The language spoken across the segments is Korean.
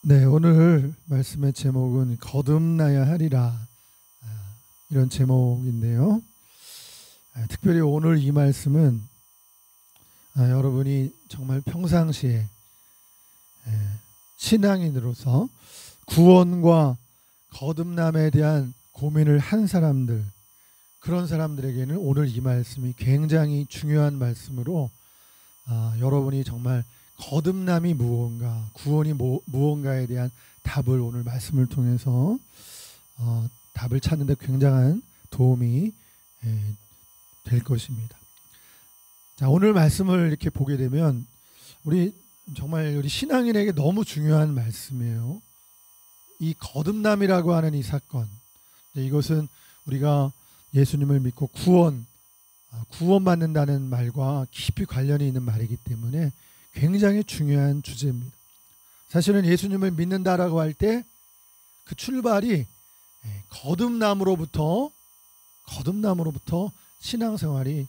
네, 오늘 말씀의 제목은 거듭나야 하리라, 이런 제목인데요. 특별히 오늘 이 말씀은 여러분이 정말 평상시에 신앙인으로서 구원과 거듭남에 대한 고민을 한 사람들, 그런 사람들에게는 오늘 이 말씀이 굉장히 중요한 말씀으로 여러분이 정말 거듭남이 무언가, 구원이 무언가에 대한 답을 오늘 말씀을 통해서 답을 찾는 데 굉장한 도움이 될 것입니다. 자, 오늘 말씀을 이렇게 보게 되면 우리 신앙인에게 너무 중요한 말씀이에요. 이 거듭남이라고 하는 이 사건, 이것은 우리가 예수님을 믿고 구원받는다는 말과 깊이 관련이 있는 말이기 때문에 굉장히 중요한 주제입니다. 사실은 예수님을 믿는다라고 할 때 그 출발이 거듭남으로부터 신앙생활이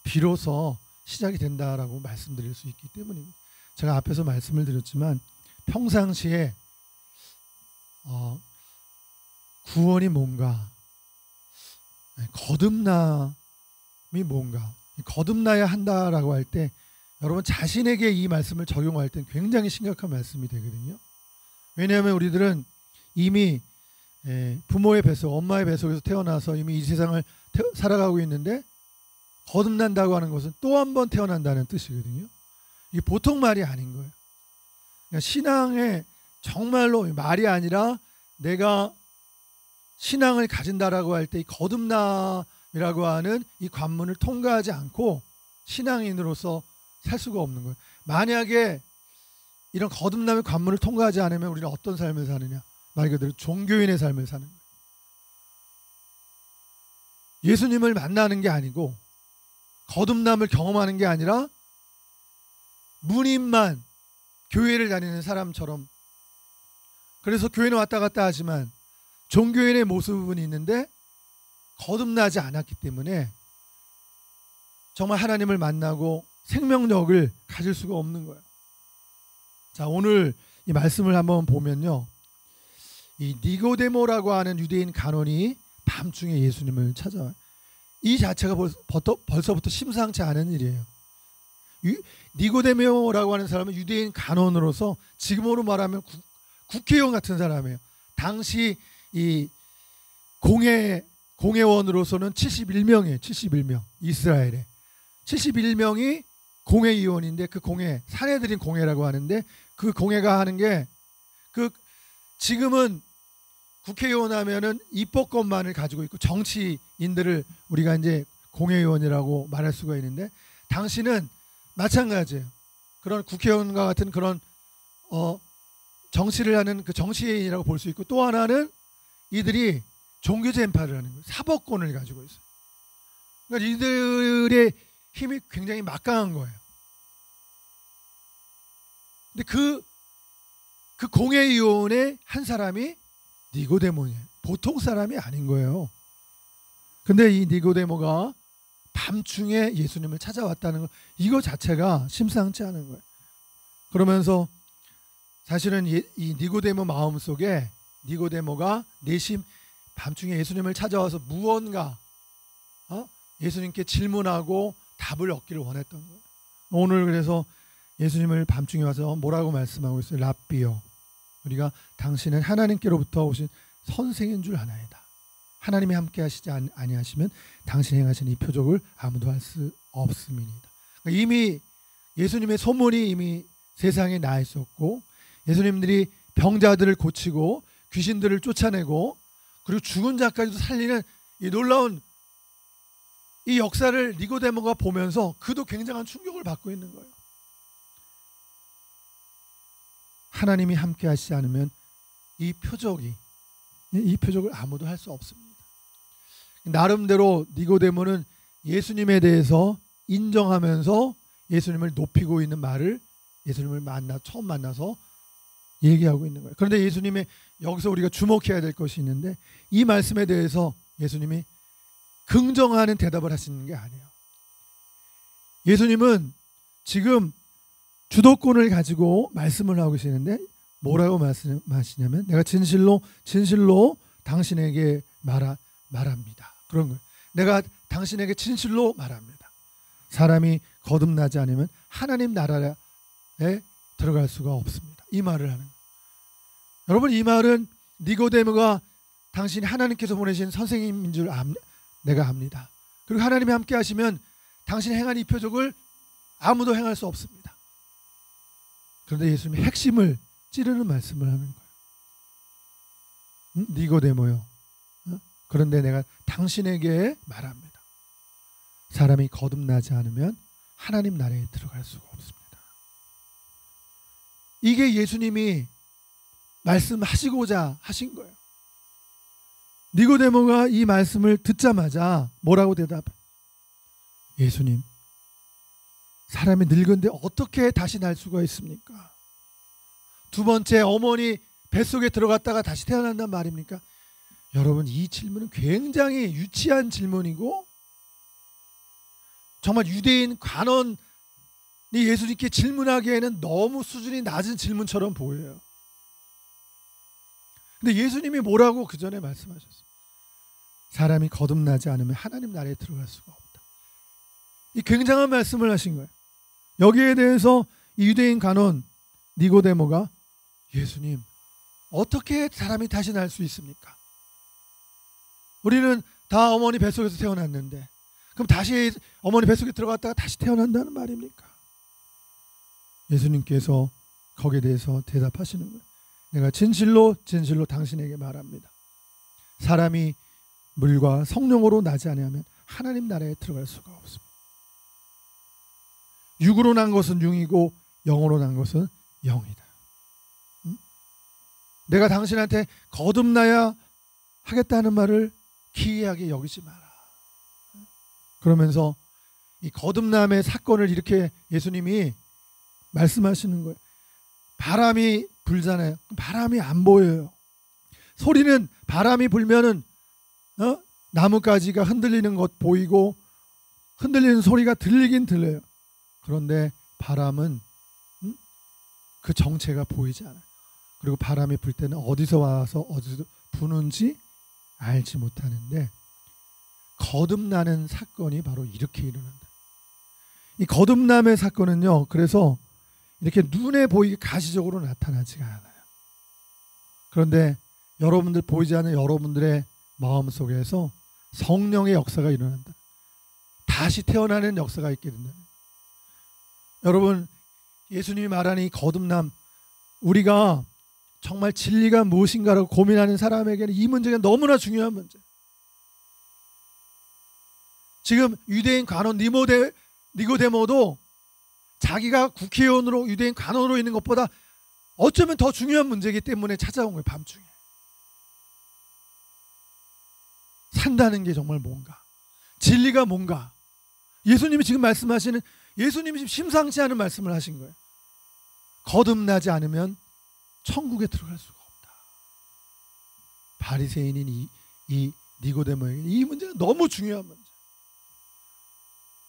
비로소 시작이 된다라고 말씀드릴 수 있기 때문입니다. 제가 앞에서 말씀을 드렸지만 평상시에 구원이 뭔가, 거듭남이 뭔가, 거듭나야 한다라고 할 때 여러분 자신에게 이 말씀을 적용할 때 굉장히 심각한 말씀이 되거든요. 왜냐하면 우리들은 이미 부모의 뱃속, 엄마의 뱃속에서 태어나서 이미 이 세상을 살아가고 있는데 거듭난다고 하는 것은 또 한 번 태어난다는 뜻이거든요. 이게 보통 말이 아닌 거예요. 그러니까 신앙에 정말로 말이 아니라 내가 신앙을 가진다라고 할 때 이 거듭남이라고 하는 이 관문을 통과하지 않고 신앙인으로서 살 수가 없는 거예요. 만약에 이런 거듭남의 관문을 통과하지 않으면 우리는 어떤 삶을 사느냐? 말 그대로 종교인의 삶을 사는 거예요. 예수님을 만나는 게 아니고 거듭남을 경험하는 게 아니라 문인만 교회를 다니는 사람처럼, 그래서 교회는 왔다 갔다 하지만 종교인의 모습은 있는데 거듭나지 않았기 때문에 정말 하나님을 만나고 생명력을 가질 수가 없는 거예요. 자, 오늘 이 말씀을 한번 보면요, 이 니고데모라고 하는 유대인 간원이 밤중에 예수님을 찾아와요. 이 자체가 벌써부터 심상치 않은 일이에요. 니고데모라고 하는 사람은 유대인 간원으로서 지금으로 말하면 국회의원 같은 사람이에요. 당시 이 공회원으로서는 71명이에요. 71명. 이스라엘에 71명이 공회의원인데, 그 공회, 사내들인 공회라고 하는데, 그 공회가 하는 게, 지금은 국회의원 하면은 입법권만을 가지고 있고 정치인들을 우리가 이제 공회의원이라고 말할 수가 있는데, 당시는 마찬가지예요. 그런 국회의원과 같은 그런 정치를 하는 그 정치인이라고 볼 수 있고, 또 하나는 이들이 종교제인파를 하는 거예요. 사법권을 가지고 있어요. 그러니까 이들의 힘이 굉장히 막강한 거예요. 근데 그 공회의원의 한 사람이 니고데모예요. 보통 사람이 아닌 거예요. 근데 이 니고데모가 밤중에 예수님을 찾아왔다는 거, 이거 자체가 심상치 않은 거예요. 그러면서 사실은 이 니고데모 마음속에 니고데모가 내심 밤중에 예수님을 찾아와서 무언가 예수님께 질문하고 답을 얻기를 원했던 거예요. 오늘 그래서 예수님을 밤중에 와서 뭐라고 말씀하고 있어요? 랍비요, 우리가 당신은 하나님께로부터 오신 선생인 줄 아나이다. 하나님이 함께 하시지 아니하시면 당신이 행하신 이 표적을 아무도 할 수 없음이니이다. 그러니까 이미 예수님의 소문이 이미 세상에 나 있었고, 예수님들이 병자들을 고치고 귀신들을 쫓아내고 그리고 죽은 자까지도 살리는 이 놀라운 이 역사를 니고데모가 보면서 그도 굉장한 충격을 받고 있는 거예요. 하나님이 함께 하시지 않으면 이 표적을 아무도 할 수 없습니다. 나름대로 니고데모는 예수님에 대해서 인정하면서 예수님을 높이고 있는 말을 예수님을 처음 만나서 얘기하고 있는 거예요. 그런데 예수님의 여기서 우리가 주목해야 될 것이 있는데, 이 말씀에 대해서 예수님이 긍정하는 대답을 하시는 게 아니에요. 예수님은 지금 주도권을 가지고 말씀을 하고 계시는데 뭐라고 말씀하시냐면 내가 진실로 당신에게 말합니다. 그런 거예요. 내가 당신에게 진실로 말합니다. 사람이 거듭나지 않으면 하나님 나라에 들어갈 수가 없습니다. 이 말을 하는 거예요. 여러분, 이 말은 니고데모가 당신이 하나님께서 보내신 선생님인 줄 내가 압니다. 그리고 하나님이 함께 하시면 당신이 행한 이 표적을 아무도 행할 수 없습니다. 그런데 예수님이 핵심을 찌르는 말씀을 하는 거예요. 니고데모요. 그런데 내가 당신에게 말합니다. 사람이 거듭나지 않으면 하나님 나라에 들어갈 수가 없습니다. 이게 예수님이 말씀하시고자 하신 거예요. 니고데모가 이 말씀을 듣자마자 뭐라고 대답해? 예수님, 사람이 늙은데 어떻게 다시 날 수가 있습니까? 두 번째, 어머니 뱃속에 들어갔다가 다시 태어난단 말입니까? 여러분, 이 질문은 굉장히 유치한 질문이고 정말 유대인 관원이 예수님께 질문하기에는 너무 수준이 낮은 질문처럼 보여요. 근데 예수님이 뭐라고 그 전에 말씀하셨어요? 사람이 거듭나지 않으면 하나님 나라에 들어갈 수가 없다. 이 굉장한 말씀을 하신 거예요. 여기에 대해서 이 유대인 관원 니고데모가 예수님, 어떻게 사람이 다시 날 수 있습니까? 우리는 다 어머니 뱃속에서 태어났는데 그럼 다시 어머니 뱃속에 들어갔다가 다시 태어난다는 말입니까? 예수님께서 거기에 대해서 대답하시는 거예요. 내가 진실로 당신에게 말합니다. 사람이 물과 성령으로 나지 않으면 하나님 나라에 들어갈 수가 없습니다. 육으로 난 것은 육이고 영으로 난 것은 영이다. 내가 당신한테 거듭나야 하겠다는 말을 기이하게 여기지 마라. 그러면서 이 거듭남의 사건을 이렇게 예수님이 말씀하시는 거예요. 바람이 불잖아요. 바람이 안 보여요. 소리는 바람이 불면은 나뭇가지가 흔들리는 것 보이고 흔들리는 소리가 들리긴 들려요. 그런데 바람은 그 정체가 보이지 않아요. 그리고 바람이 불 때는 어디서 와서 어디서 부는지 알지 못하는데 거듭나는 사건이 바로 이렇게 일어난다. 이 거듭남의 사건은요, 그래서 이렇게 눈에 보이게 가시적으로 나타나지가 않아요. 그런데 여러분들 보이지 않는 여러분들의 마음 속에서 성령의 역사가 일어난다. 다시 태어나는 역사가 있게 된다. 여러분, 예수님이 말하는 이 거듭남, 우리가 정말 진리가 무엇인가라고 고민하는 사람에게는 이 문제가 너무나 중요한 문제. 지금 유대인 관원 니고데모도 자기가 국회의원으로 유대인 관원으로 있는 것보다 어쩌면 더 중요한 문제이기 때문에 찾아온 거예요. 밤중에. 산다는 게 정말 뭔가, 진리가 뭔가, 예수님이 지금 말씀하시는, 예수님이 지금 심상치 않은 말씀을 하신 거예요. 거듭나지 않으면 천국에 들어갈 수가 없다. 바리새인인 이 니고데모에게 이 문제가 너무 중요한 문제.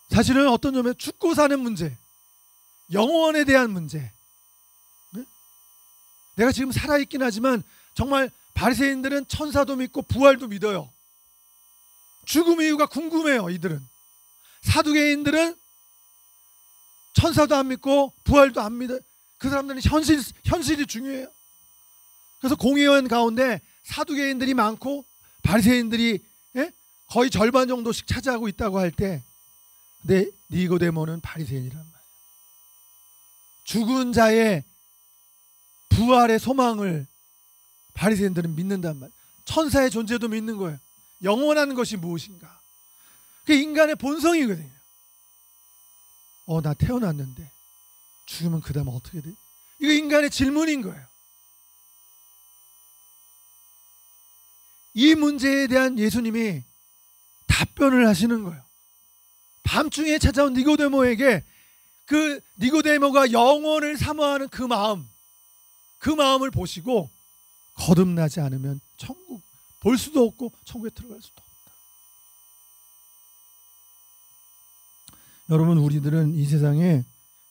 사실은 어떤 점에 죽고 사는 문제, 영원에 대한 문제. 네? 내가 지금 살아있긴 하지만 정말 바리새인들은 천사도 믿고 부활도 믿어요. 죽음 이유가 궁금해요. 이들은. 사두개인들은 천사도 안 믿고 부활도 안 믿어요. 그 사람들은 현실이 중요해요. 그래서 공의원 가운데 사두개인들이 많고 바리새인들이 거의 절반 정도씩 차지하고 있다고 할 때, 근데 니고데모는 바리새인이란 말이에요. 죽은 자의 부활의 소망을 바리새인들은 믿는단 말이에요. 천사의 존재도 믿는 거예요. 영원한 것이 무엇인가? 그게 인간의 본성이거든요. 나 태어났는데 죽으면 그 다음 어떻게 돼? 이거 인간의 질문인 거예요. 이 문제에 대한 예수님이 답변을 하시는 거예요. 밤중에 찾아온 니고데모에게 그 니고데모가 영원을 사모하는 그 마음을 보시고 거듭나지 않으면 천국 볼 수도 없고 천국에 들어갈 수도 없다. 여러분, 우리들은 이 세상에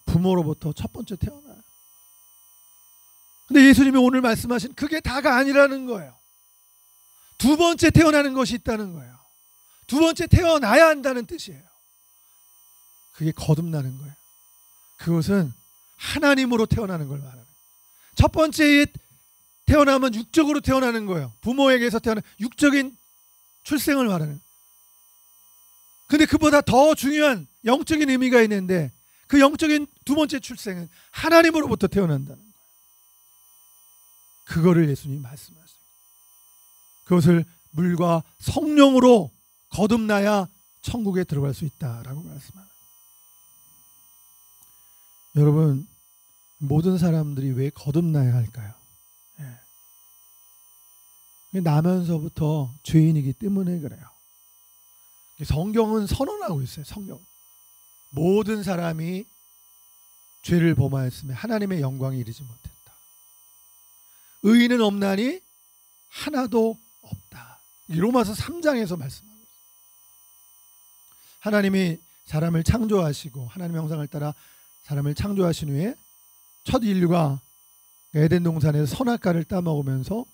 부모로부터 첫 번째 태어나요. 근데 예수님이 오늘 말씀하신 그게 다가 아니라는 거예요. 두 번째 태어나는 것이 있다는 거예요. 두 번째 태어나야 한다는 뜻이에요. 그게 거듭나는 거예요. 그것은 하나님으로 태어나는 걸 말하는 거예요. 첫 번째에 태어나면 육적으로 태어나는 거예요. 부모에게서 태어난 육적인 출생을 말하는. 근데 그보다 더 중요한 영적인 의미가 있는데 그 영적인 두 번째 출생은 하나님으로부터 태어난다는 거예요. 그거를 예수님이 말씀하세요. 그것을 물과 성령으로 거듭나야 천국에 들어갈 수 있다라고 말씀하는. 여러분, 모든 사람들이 왜 거듭나야 할까요? 나면서부터 죄인이기 때문에 그래요. 성경은 선언하고 있어요. 성경. 모든 사람이 죄를 범하였으며 하나님의 영광에 이르지 못했다. 의인은 없나니 하나도 없다. 로마서 3장에서 말씀하고 있어요. 하나님이 사람을 창조하시고 하나님의 형상을 따라 사람을 창조하신 후에 첫 인류가 에덴 동산에서 선악과를 따먹으면서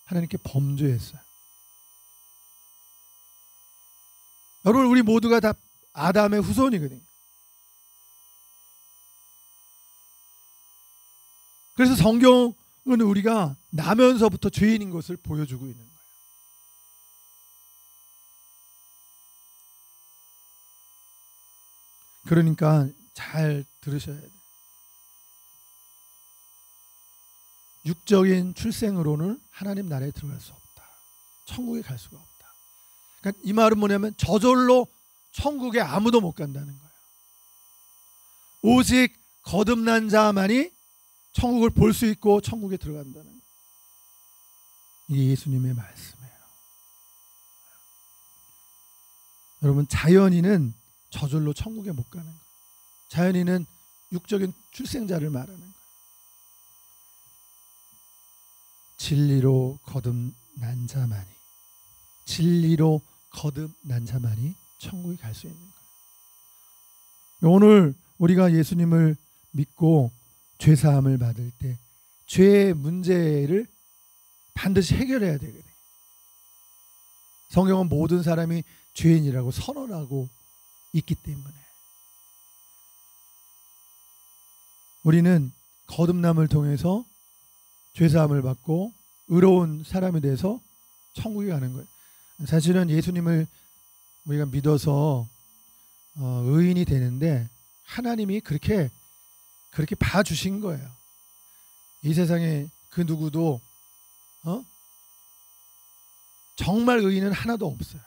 하나님께 범죄했어요. 여러분, 우리 모두가 다 아담의 후손이거든요. 그래서 성경은 우리가 나면서부터 죄인인 것을 보여주고 있는 거예요. 그러니까 잘 들으셔야 돼요. 육적인 출생으로는 하나님 나라에 들어갈 수 없다. 천국에 갈 수가 없다. 그러니까 이 말은 뭐냐면 저절로 천국에 아무도 못 간다는 거예요. 오직 거듭난 자만이 천국을 볼 수 있고 천국에 들어간다는 거예요. 이게 예수님의 말씀이에요. 여러분, 자연인은 저절로 천국에 못 가는 거예요. 자연인은 육적인 출생자를 말하는 거예요. 진리로 거듭난 자만이, 진리로 거듭난 자만이 천국에 갈 수 있는 거예요. 오늘 우리가 예수님을 믿고 죄 사함을 받을 때 죄의 문제를 반드시 해결해야 되거든요. 성경은 모든 사람이 죄인이라고 선언하고 있기 때문에 우리는 거듭남을 통해서 죄 사함을 받고 의로운 사람이 돼서 천국에 가는 거예요. 사실은 예수님을 우리가 믿어서 의인이 되는데 하나님이 그렇게 봐주신 거예요. 이 세상에 그 누구도 정말 의인은 하나도 없어요.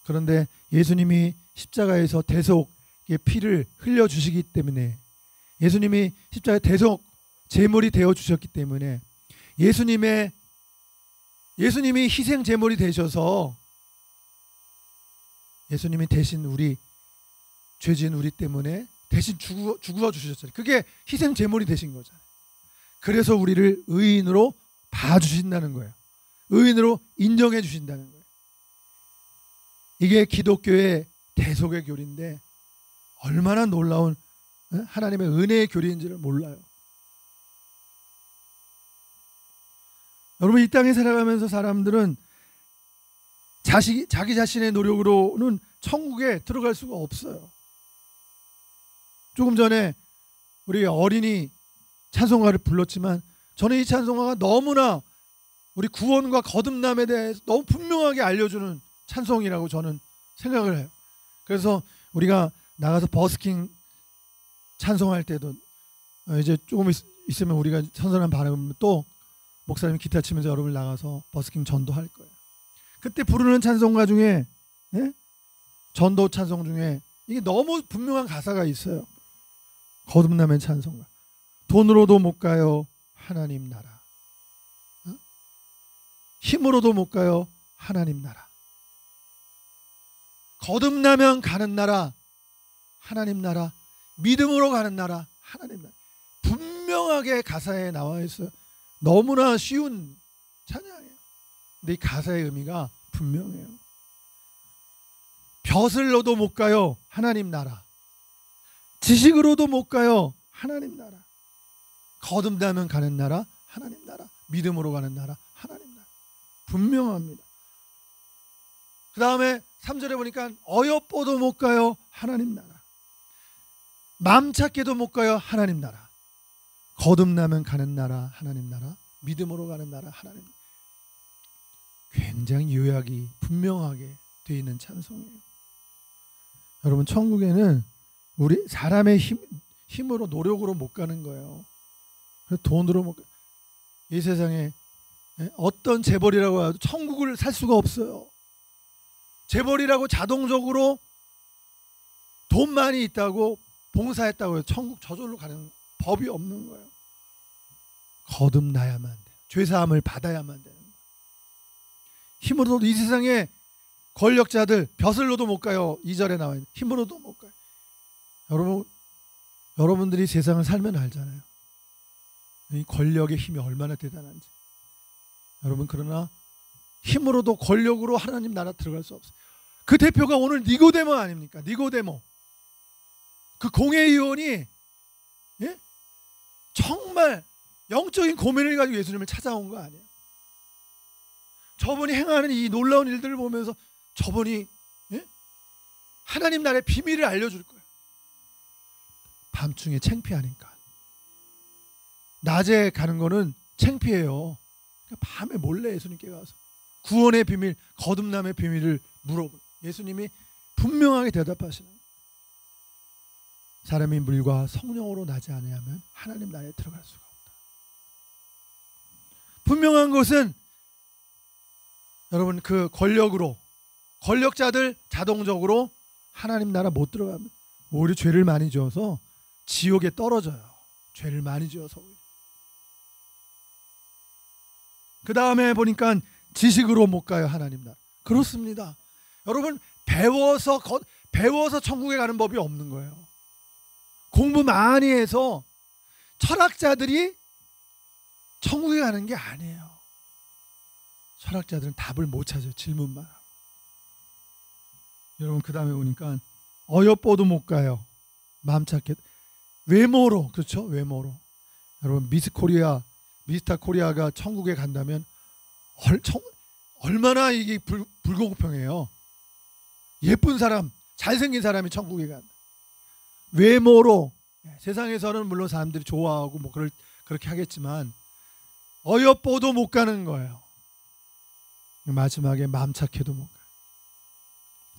그런데 예수님이 십자가에서 대속의 피를 흘려주시기 때문에, 예수님이 십자가에 대속 제물이 되어 주셨기 때문에, 예수님이 희생 제물이 되셔서 예수님이 대신 우리 죄진 우리 때문에 대신 죽어 주셨잖아요. 그게 희생 제물이 되신 거잖아요. 그래서 우리를 의인으로 봐주신다는 거예요. 의인으로 인정해 주신다는 거예요. 이게 기독교의 대속의 교리인데 얼마나 놀라운 하나님의 은혜의 교리인지를 몰라요. 여러분, 이 땅에 살아가면서 사람들은 자기 자신의 노력으로는 천국에 들어갈 수가 없어요. 조금 전에 우리 어린이 찬송가를 불렀지만 저는 이 찬송가가 너무나 우리 구원과 거듭남에 대해서 너무 분명하게 알려주는 찬송이라고 저는 생각을 해요. 그래서 우리가 나가서 버스킹 찬송할 때도 이제 조금 있으면 우리가 선선한 반응을 또 목사님이 기타 치면서 여러분을 나가서 버스킹 전도할 거예요. 그때 부르는 찬송가 중에 전도 찬송 중에 이게 너무 분명한 가사가 있어요. 거듭남의 찬송가. 돈으로도 못 가요 하나님 나라. 힘으로도 못 가요 하나님 나라. 거듭나면 가는 나라 하나님 나라. 믿음으로 가는 나라 하나님 나라. 분명하게 가사에 나와 있어요. 너무나 쉬운 찬양이에요. 근데 이 가사의 의미가 분명해요. 벼슬로도 못 가요 하나님 나라. 지식으로도 못 가요 하나님 나라. 거듭나면 가는 나라 하나님 나라, 믿음으로 가는 나라 하나님 나라. 분명합니다. 그 다음에 3절에 보니까 어여뻐도 못 가요 하나님 나라, 맘 찾게도 못 가요 하나님 나라, 거듭나면 가는 나라 하나님 나라, 믿음으로 가는 나라 하나님 나라. 굉장히 요약이 분명하게 되어 있는 찬송이에요. 여러분, 천국에는 우리 사람의 힘으로 노력으로 못 가는 거예요. 돈으로 못 가. 이 세상에 어떤 재벌이라고 해도 천국을 살 수가 없어요. 재벌이라고 자동적으로 돈 많이 있다고 봉사했다고 해서 천국 저절로 가는 법이 없는 거예요. 거듭나야만 돼요. 죄사함을 받아야만 되는 거예요. 힘으로도 이 세상에 권력자들 벼슬로도 못 가요. 2절에 나와 있는 힘으로도 못 가요. 여러분들이 세상을 살면 알잖아요. 이 권력의 힘이 얼마나 대단한지. 여러분, 그러나 힘으로도 권력으로 하나님 나라 들어갈 수 없어요. 그 대표가 오늘 니고데모 아닙니까? 니고데모. 그 공회의원이 정말 영적인 고민을 가지고 예수님을 찾아온 거 아니에요. 저분이 행하는 이 놀라운 일들을 보면서 저분이 하나님 나라의 비밀을 알려줄 거예요. 밤중에 창피하니까. 낮에 가는 거는 창피해요. 그러니까 밤에 몰래 예수님께 가서 구원의 비밀, 거듭남의 비밀을 물어보고 예수님이 분명하게 대답하시는 거예요. 사람이 물과 성령으로 나지 아니하면 하나님 나라에 들어갈 수가 없다. 분명한 것은 여러분, 그 권력자들 자동적으로 하나님 나라 못 들어가면 오히려 죄를 많이 지어서 지옥에 떨어져요. 죄를 많이 지어서. 그 다음에 보니까 지식으로 못 가요 하나님 나라. 그렇습니다. 여러분, 배워서 천국에 가는 법이 없는 거예요. 공부 많이 해서 철학자들이 천국에 가는 게 아니에요. 철학자들은 답을 못 찾아요. 질문만 하고. 여러분, 그 다음에 보니까 어여뻐도 못 가요. 마음 찾게. 외모로, 그렇죠? 외모로. 여러분, 미스터 코리아가 천국에 간다면 얼마나 이게 불공평해요. 예쁜 사람, 잘생긴 사람이 천국에 간다. 외모로. 세상에서는 물론 사람들이 좋아하고 뭐 그렇게 하겠지만 어여뻐도 못 가는 거예요. 마지막에 마음 착해도 못 가요.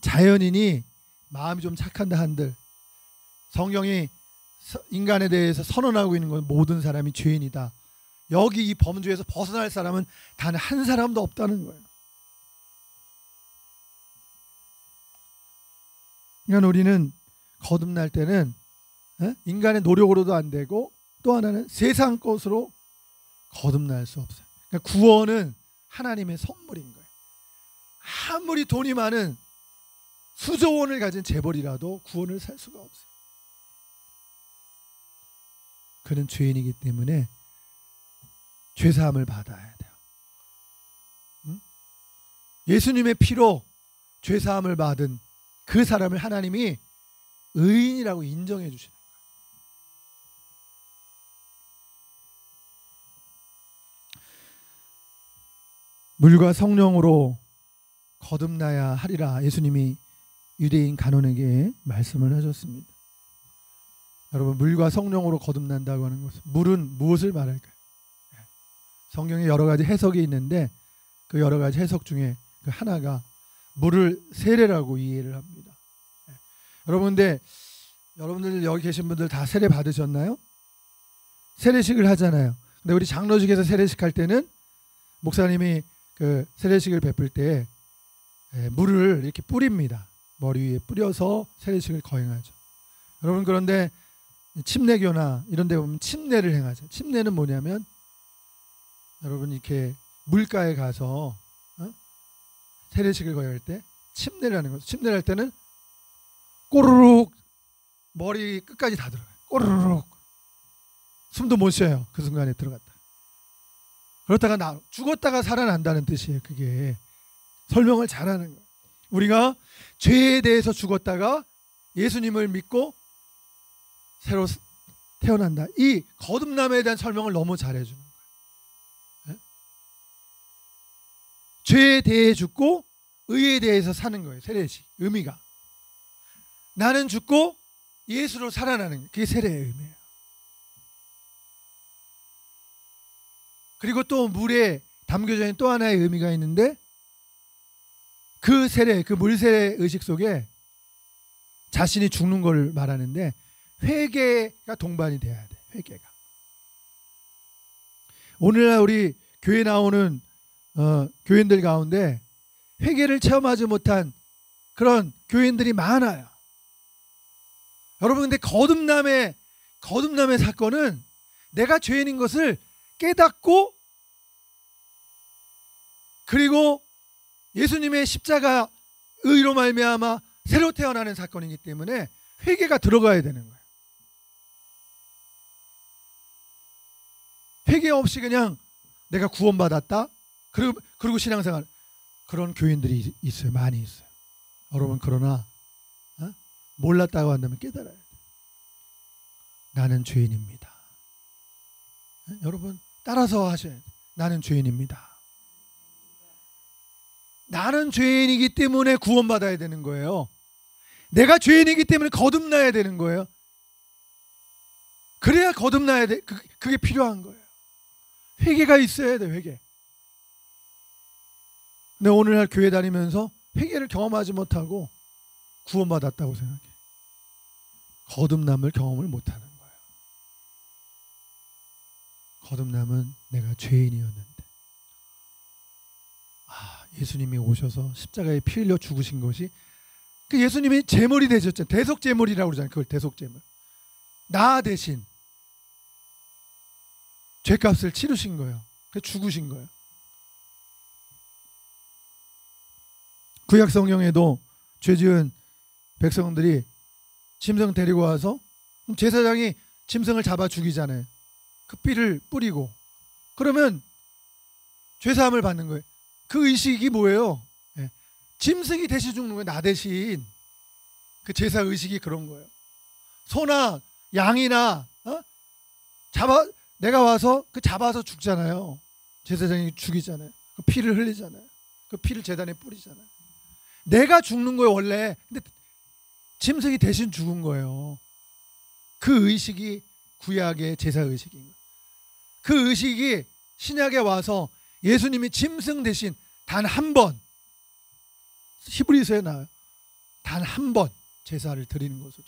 자연인이 마음이 좀 착한다 한들 성경이 인간에 대해서 선언하고 있는 건 모든 사람이 죄인이다. 여기 이 범죄에서 벗어날 사람은 단 한 사람도 없다는 거예요. 그러니까 우리는 거듭날 때는 인간의 노력으로도 안 되고 또 하나는 세상 것으로 거듭날 수 없어요. 그러니까 구원은 하나님의 선물인 거예요. 아무리 돈이 많은 수조 원을 가진 재벌이라도 구원을 살 수가 없어요. 그는 죄인이기 때문에 죄사함을 받아야 돼요. 예수님의 피로 죄사함을 받은 그 사람을 하나님이 의인이라고 인정해 주시는 거예요. 물과 성령으로 거듭나야 하리라 예수님이 유대인 간원에게 말씀을 하셨습니다. 여러분, 물과 성령으로 거듭난다고 하는 것은 물은 무엇을 말할까요? 성경에 여러 가지 해석이 있는데 그 여러 가지 해석 중에 그 하나가 물을 세례라고 이해를 합니다. 여러분들 여기 계신 분들 다 세례 받으셨나요? 세례식을 하잖아요. 근데 우리 장로직에서 세례식 할 때는 목사님이 그 세례식을 베풀 때 물을 이렇게 뿌립니다. 머리 위에 뿌려서 세례식을 거행하죠. 여러분, 그런데 침례교나 이런 데 보면 침례를 행하죠. 침례는 뭐냐면 여러분, 이렇게 물가에 가서 세례식을 거행할 때 침례를 하는 거죠. 침례를 할 때는 꼬르륵 머리 끝까지 다 들어가요. 꼬르륵 숨도 못 쉬어요. 그 순간에 들어갔다. 그렇다가 죽었다가 살아난다는 뜻이에요. 그게 설명을 잘하는 거예요. 우리가 죄에 대해서 죽었다가 예수님을 믿고 새로 태어난다. 이 거듭남에 대한 설명을 너무 잘해주는 거예요. 죄에 대해 죽고 의에 대해서 사는 거예요. 세례식 의미가. 나는 죽고 예수로 살아나는 게 그게 세례의 의미예요. 그리고 또 물에 담겨져 있는 또 하나의 의미가 있는데 그 세례, 그 물세례 의식 속에 자신이 죽는 걸 말하는데 회개가 동반이 돼야 돼. 회개가. 오늘날 우리 교회 나오는 교인들 가운데 회개를 체험하지 못한 그런 교인들이 많아요. 여러분 근데 거듭남의 사건은 내가 죄인인 것을 깨닫고 그리고 예수님의 십자가 의로 말미암아 새로 태어나는 사건이기 때문에 회개가 들어가야 되는 거예요. 회개 없이 그냥 내가 구원받았다. 그리고 신앙생활 그런 교인들이 있어요. 많이 있어요. 여러분 그러나 몰랐다고 한다면 깨달아야 돼요. 나는 죄인입니다. 여러분 따라서 하셔야 돼요. 나는 죄인입니다. 나는 죄인이기 때문에 구원받아야 되는 거예요. 내가 죄인이기 때문에 거듭나야 되는 거예요. 그래야 거듭나야 돼. 그게 필요한 거예요. 회개가 있어야 돼. 회개. 근데 오늘날 교회 다니면서 회개를 경험하지 못하고 구원받았다고 생각해. 거듭남을 경험을 못하는 거예요. 거듭남은 내가 죄인이었는데 예수님이 오셔서 십자가에 피 흘려 죽으신 것이 그 예수님이 제물이 되셨잖아요. 대속제물이라고 그러잖아요. 그걸 대속제물. 나 대신 죄값을 치르신 거예요. 그래서 죽으신 거예요. 구약 성경에도 죄 지은 백성들이 짐승 데리고 와서 제사장이 짐승을 잡아 죽이잖아요. 그 피를 뿌리고 그러면 죄사함을 받는 거예요. 그 의식이 뭐예요? 짐승이 대신 죽는 거예요. 나 대신. 그 제사 의식이 그런 거예요. 소나 양이나 내가 와서 그 잡아서 죽잖아요. 제사장이 죽이잖아요. 그 피를 흘리잖아요. 그 피를 제단에 뿌리잖아요. 내가 죽는 거예요 원래. 근데 짐승이 대신 죽은 거예요. 그 의식이 구약의 제사 의식인 거예요. 그 의식이 신약에 와서 예수님이 짐승 대신 단 한 번, 히브리서에 나와요. 단 한 번 제사를 드리는 것으로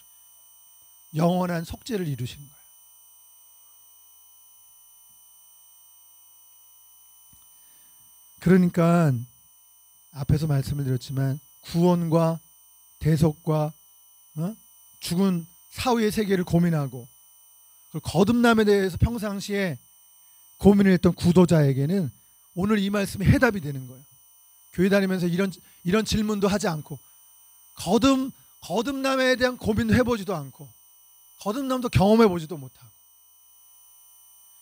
영원한 속죄를 이루신 거예요. 그러니까 앞에서 말씀을 드렸지만 구원과 대속과 죽은 사후의 세계를 고민하고 거듭남에 대해서 평상시에 고민을 했던 구도자에게는 오늘 이 말씀이 해답이 되는 거예요. 교회 다니면서 이런 질문도 하지 않고 거듭남에 대한 고민도 해보지도 않고 거듭남도 경험해보지도 못하고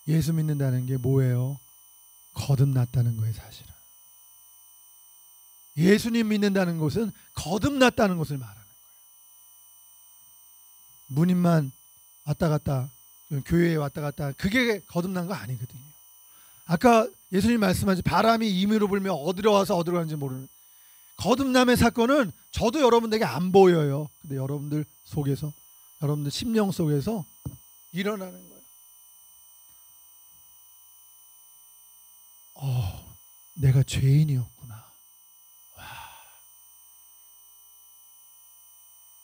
예수 믿는다는 게 뭐예요? 거듭났다는 거예요. 사실은 예수님 믿는다는 것은 거듭났다는 것을 말하는 거예요. 문인만 왔다 갔다 교회에 왔다 갔다 그게 거듭난 거 아니거든요. 아까 예수님 말씀하신 바람이 임의로 불면 어디로 와서 어디로 가는지 모르는 거듭남의 사건은 저도 여러분들에게 안 보여요. 근데 여러분들 속에서 여러분들 심령 속에서 일어나는 거예요. 내가 죄인이었구나. 와,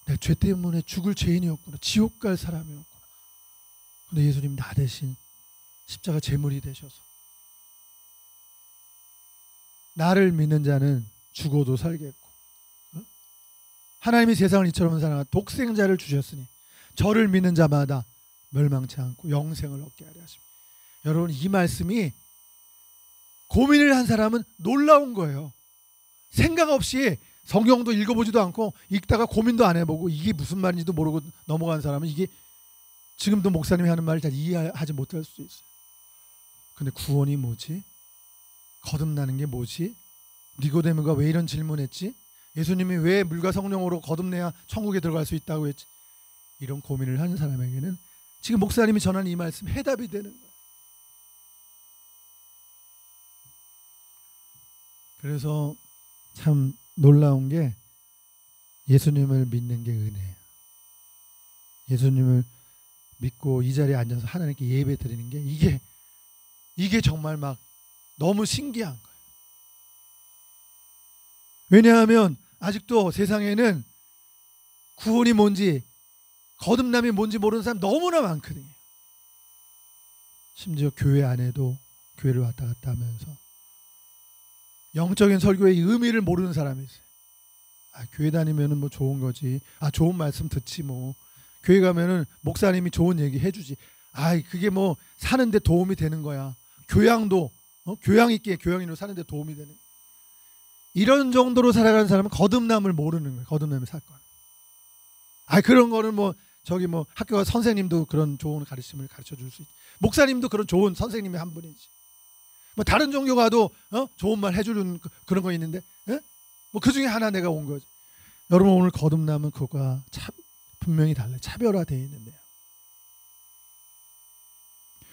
내 죄 때문에 죽을 죄인이었구나. 지옥 갈 사람이었구나. 근데 예수님 나 대신 십자가 제물이 되셔서 나를 믿는 자는 죽어도 살겠고 하나님이 세상을 이처럼 사랑하사 독생자를 주셨으니 저를 믿는 자마다 멸망치 않고 영생을 얻게 하려 하십니다. 여러분 이 말씀이 고민을 한 사람은 놀라운 거예요. 생각 없이 성경도 읽어보지도 않고 읽다가 고민도 안 해보고 이게 무슨 말인지도 모르고 넘어간 사람은 이게 지금도 목사님이 하는 말을 잘 이해하지 못할 수도 있어요. 근데 구원이 뭐지? 거듭나는 게 뭐지? 니고데모가 왜 이런 질문했지? 예수님이 왜 물과 성령으로 거듭내야 천국에 들어갈 수 있다고 했지? 이런 고민을 하는 사람에게는 지금 목사님이 전하는 이 말씀 해답이 되는 거예요. 그래서 참 놀라운 게 예수님을 믿는 게 은혜예요. 예수님을 믿고 이 자리에 앉아서 하나님께 예배 드리는 게 이게 정말 막 너무 신기한 거예요. 왜냐하면 아직도 세상에는 구원이 뭔지, 거듭남이 뭔지 모르는 사람 너무나 많거든요. 심지어 교회 안에도 교회를 왔다 갔다 하면서 영적인 설교의 의미를 모르는 사람이 있어요. 교회 다니면은 뭐 좋은 거지. 좋은 말씀 듣지 뭐. 교회 가면은 목사님이 좋은 얘기 해주지. 그게 뭐 사는데 도움이 되는 거야. 교양도 교양 있게 교양인으로 사는데 도움이 되는. 이런 정도로 살아가는 사람은 거듭남을 모르는 거예요. 거듭남의 사건. 그런 거는 뭐 저기 뭐 학교 선생님도 그런 좋은 가르침을 가르쳐 줄 수 있지. 목사님도 그런 좋은 선생님의 한 분이지. 뭐 다른 종교 가도 좋은 말 해주는 그런 거 있는데, 뭐 그 중에 하나 내가 온 거지. 여러분 오늘 거듭남은 그거가 분명히 달라요. 차별화되어 있는데요.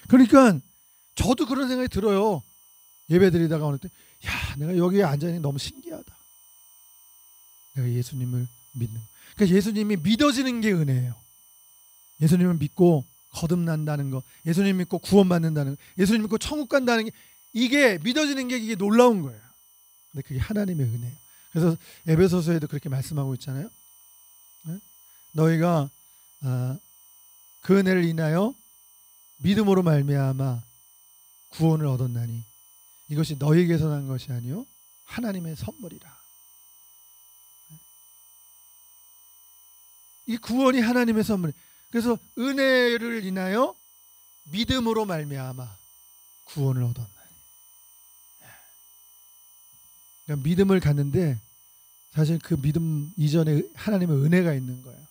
그러니까 저도 그런 생각이 들어요. 예배드리다가 어느 때, 내가 여기에 앉아 있는 게 너무 신기하다. 내가 예수님을 믿는 거. 그러니까 예수님이 믿어지는 게 은혜예요. 예수님을 믿고 거듭난다는 거, 예수님 믿고 구원받는다는 거, 예수님 믿고 천국 간다는 게, 이게 믿어지는 게 이게 놀라운 거예요. 근데 그게 하나님의 은혜예요. 그래서 에베소서에도 그렇게 말씀하고 있잖아요. 너희가 그 은혜를 인하여 믿음으로 말미암아 구원을 얻었나니 이것이 너희에게서 난 것이 아니요 하나님의 선물이라. 이 구원이 하나님의 선물. 그래서 은혜를 인하여 믿음으로 말미암아 구원을 얻었나니. 그러니까 믿음을 갖는데 사실 그 믿음 이전에 하나님의 은혜가 있는 거예요.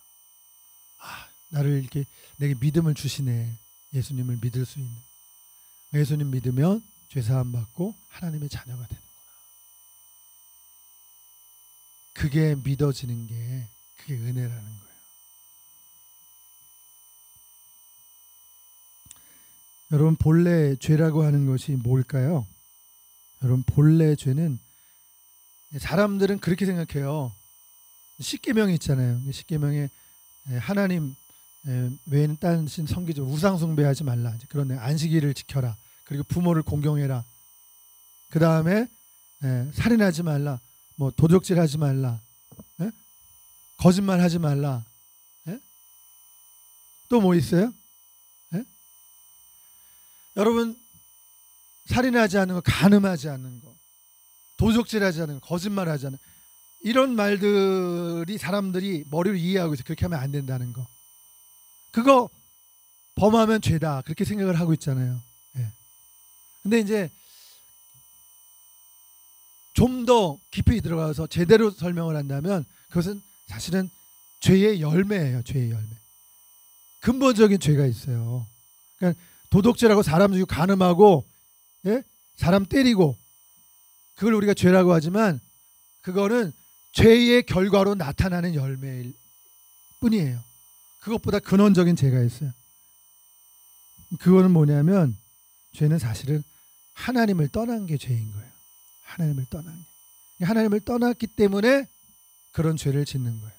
나를 이렇게 내게 믿음을 주시네. 예수님을 믿을 수 있는. 예수님 믿으면 죄사함 받고 하나님의 자녀가 되는구나. 그게 믿어지는 게 그게 은혜라는 거예요. 여러분 본래 죄라고 하는 것이 뭘까요? 여러분 본래 죄는 사람들은 그렇게 생각해요. 십계명이 있잖아요. 십계명에 하나님 외에는 딴 신 섬기지 우상 숭배하지 말라. 그런 안식일을 지켜라. 그리고 부모를 공경해라. 그 다음에 살인하지 말라. 뭐 도적질하지 말라. 거짓말하지 말라. 또 뭐 있어요? 여러분 살인하지 않는 거, 간음하지 않는 거, 도적질하지 않는 거, 거짓말하지 않는 거, 이런 말들이 사람들이 머리로 이해하고 있어요. 그렇게 하면 안 된다는 거. 그거 범하면 죄다. 그렇게 생각을 하고 있잖아요. 근데 이제 좀 더 깊이 들어가서 제대로 설명을 한다면 그것은 사실은 죄의 열매예요. 죄의 열매. 근본적인 죄가 있어요. 그러니까 도둑질하고 사람 죽이고 간음하고 사람 때리고 그걸 우리가 죄라고 하지만 그거는 죄의 결과로 나타나는 열매일 뿐이에요. 그것보다 근원적인 죄가 있어요. 그거는 뭐냐면 죄는 사실은 하나님을 떠난 게 죄인 거예요. 하나님을 떠난 게. 하나님을 떠났기 때문에 그런 죄를 짓는 거예요.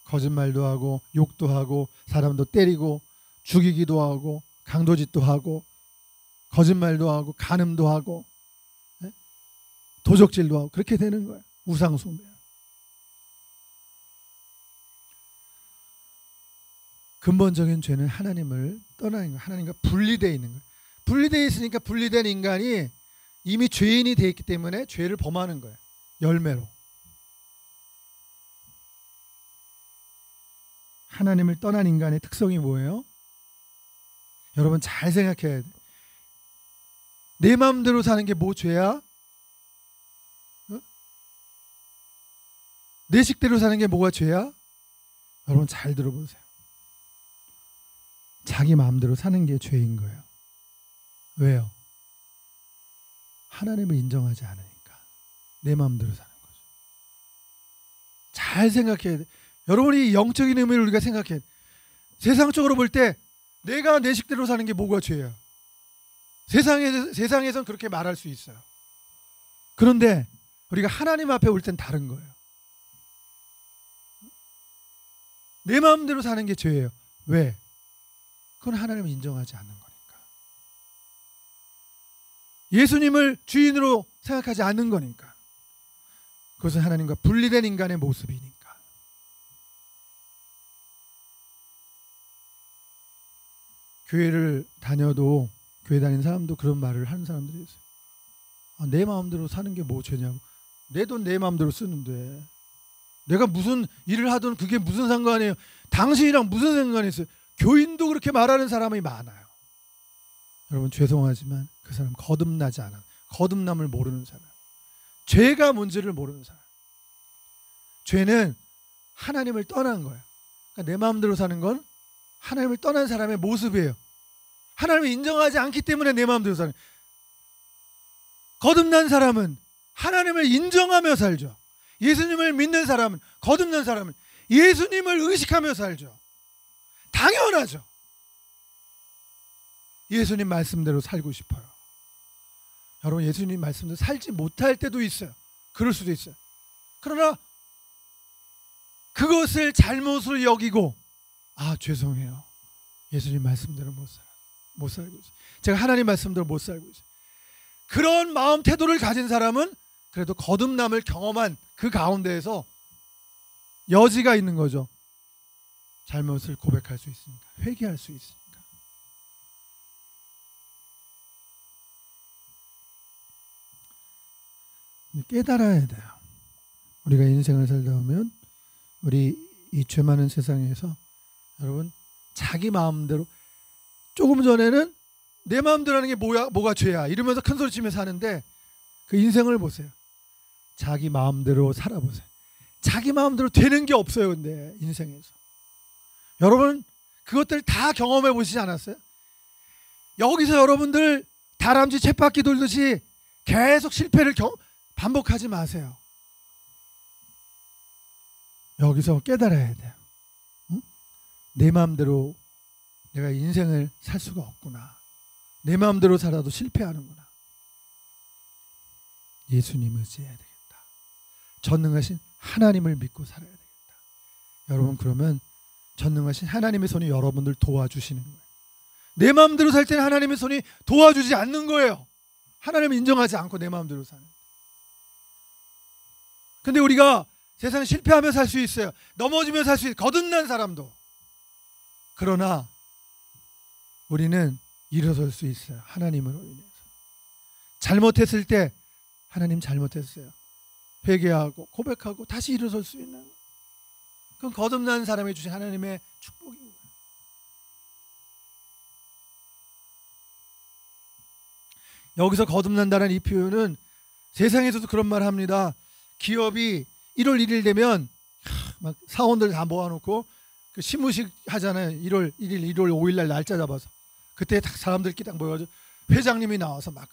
거짓말도 하고 욕도 하고 사람도 때리고 죽이기도 하고 강도짓도 하고 거짓말도 하고 간음도 하고 도적질도 하고 그렇게 되는 거예요. 우상숭배. 근본적인 죄는 하나님을 떠나는 거예요. 하나님과 분리되어 있는 거예요. 분리되어 있으니까 분리된 인간이 이미 죄인이 되어 있기 때문에 죄를 범하는 거예요. 열매로. 하나님을 떠난 인간의 특성이 뭐예요? 여러분 잘 생각해야 돼. 내 마음대로 사는 게 뭐 죄야? 내 식대로 사는 게 뭐가 죄야? 여러분 잘 들어보세요. 자기 마음대로 사는 게 죄인 거예요. 왜요? 하나님을 인정하지 않으니까. 내 마음대로 사는 거죠. 잘 생각해야 돼. 여러분이 영적인 의미를 우리가 생각해야 돼. 세상적으로 볼 때 내가 내 식대로 사는 게 뭐가 죄야? 세상에선 그렇게 말할 수 있어요. 그런데 우리가 하나님 앞에 올 땐 다른 거예요. 내 마음대로 사는 게 죄예요. 왜? 그건 하나님을 인정하지 않는 거니까. 예수님을 주인으로 생각하지 않는 거니까. 그것은 하나님과 분리된 인간의 모습이니까. 교회를 다녀도 교회 다니는 사람도 그런 말을 하는 사람들이 있어요. 내 마음대로 사는 게 뭐 죄냐고. 내 돈 내 마음대로 쓰는데 내가 무슨 일을 하든 그게 무슨 상관이에요. 당신이랑 무슨 상관이 있어요. 교인도 그렇게 말하는 사람이 많아요. 여러분 죄송하지만 그 사람 거듭나지 않아. 거듭남을 모르는 사람. 죄가 뭔지를 모르는 사람. 죄는 하나님을 떠난 거예요. 그러니까 내 마음대로 사는 건 하나님을 떠난 사람의 모습이에요. 하나님을 인정하지 않기 때문에 내 마음대로 사는 거예요. 거듭난 사람은 하나님을 인정하며 살죠. 예수님을 믿는 사람은, 거듭난 사람은 예수님을 의식하며 살죠. 당연하죠. 예수님 말씀대로 살고 싶어요. 여러분 예수님 말씀대로 살지 못할 때도 있어요. 그럴 수도 있어요. 그러나 그것을 잘못으로 여기고 죄송해요. 예수님 말씀대로 못 살고 있어요. 제가 하나님 말씀대로 못 살고 있어요. 그런 마음 태도를 가진 사람은 그래도 거듭남을 경험한 그 가운데에서 여지가 있는 거죠. 잘못을 고백할 수 있으니까, 회개할 수 있으니까. 깨달아야 돼요. 우리가 인생을 살다 보면 우리 이 죄 많은 세상에서 여러분 자기 마음대로, 조금 전에는 내 마음대로 하는 게 뭐가 죄야 이러면서 큰 소리 치며 사는데 그 인생을 보세요. 자기 마음대로 살아보세요. 자기 마음대로 되는 게 없어요. 근데 인생에서 여러분 그것들 다 경험해 보시지 않았어요? 여기서 여러분들 다람쥐 쳇바퀴 돌듯이 계속 실패를 반복하지 마세요. 여기서 깨달아야 돼요. 응? 내 마음대로 내가 인생을 살 수가 없구나. 내 마음대로 살아도 실패하는구나. 예수님 의지해야 되겠다. 전능하신 하나님을 믿고 살아야 되겠다. 여러분 그러면 전능하신 하나님의 손이 여러분들 도와주시는 거예요. 내 마음대로 살 때는 하나님의 손이 도와주지 않는 거예요. 하나님을 인정하지 않고 내 마음대로 사는. 근데 우리가 세상에 실패하며 살 수 있어요. 넘어지며 살 수 있어요. 거듭난 사람도. 그러나 우리는 일어설 수 있어요. 하나님으로 인해서. 잘못했을 때 하나님 잘못했어요. 회개하고 고백하고 다시 일어설 수 있는 거예요. 그건 거듭난 사람이 주신 하나님의 축복입니다. 여기서 거듭난다는 이 표현은 세상에서도 그런 말 합니다. 기업이 1월 1일 되면 막 사원들 다 모아놓고 그 시무식 하잖아요. 1월 1일, 1월 5일 날 날짜 잡아서 그때 딱 사람들끼리 딱 모여가지고 회장님이 나와서 막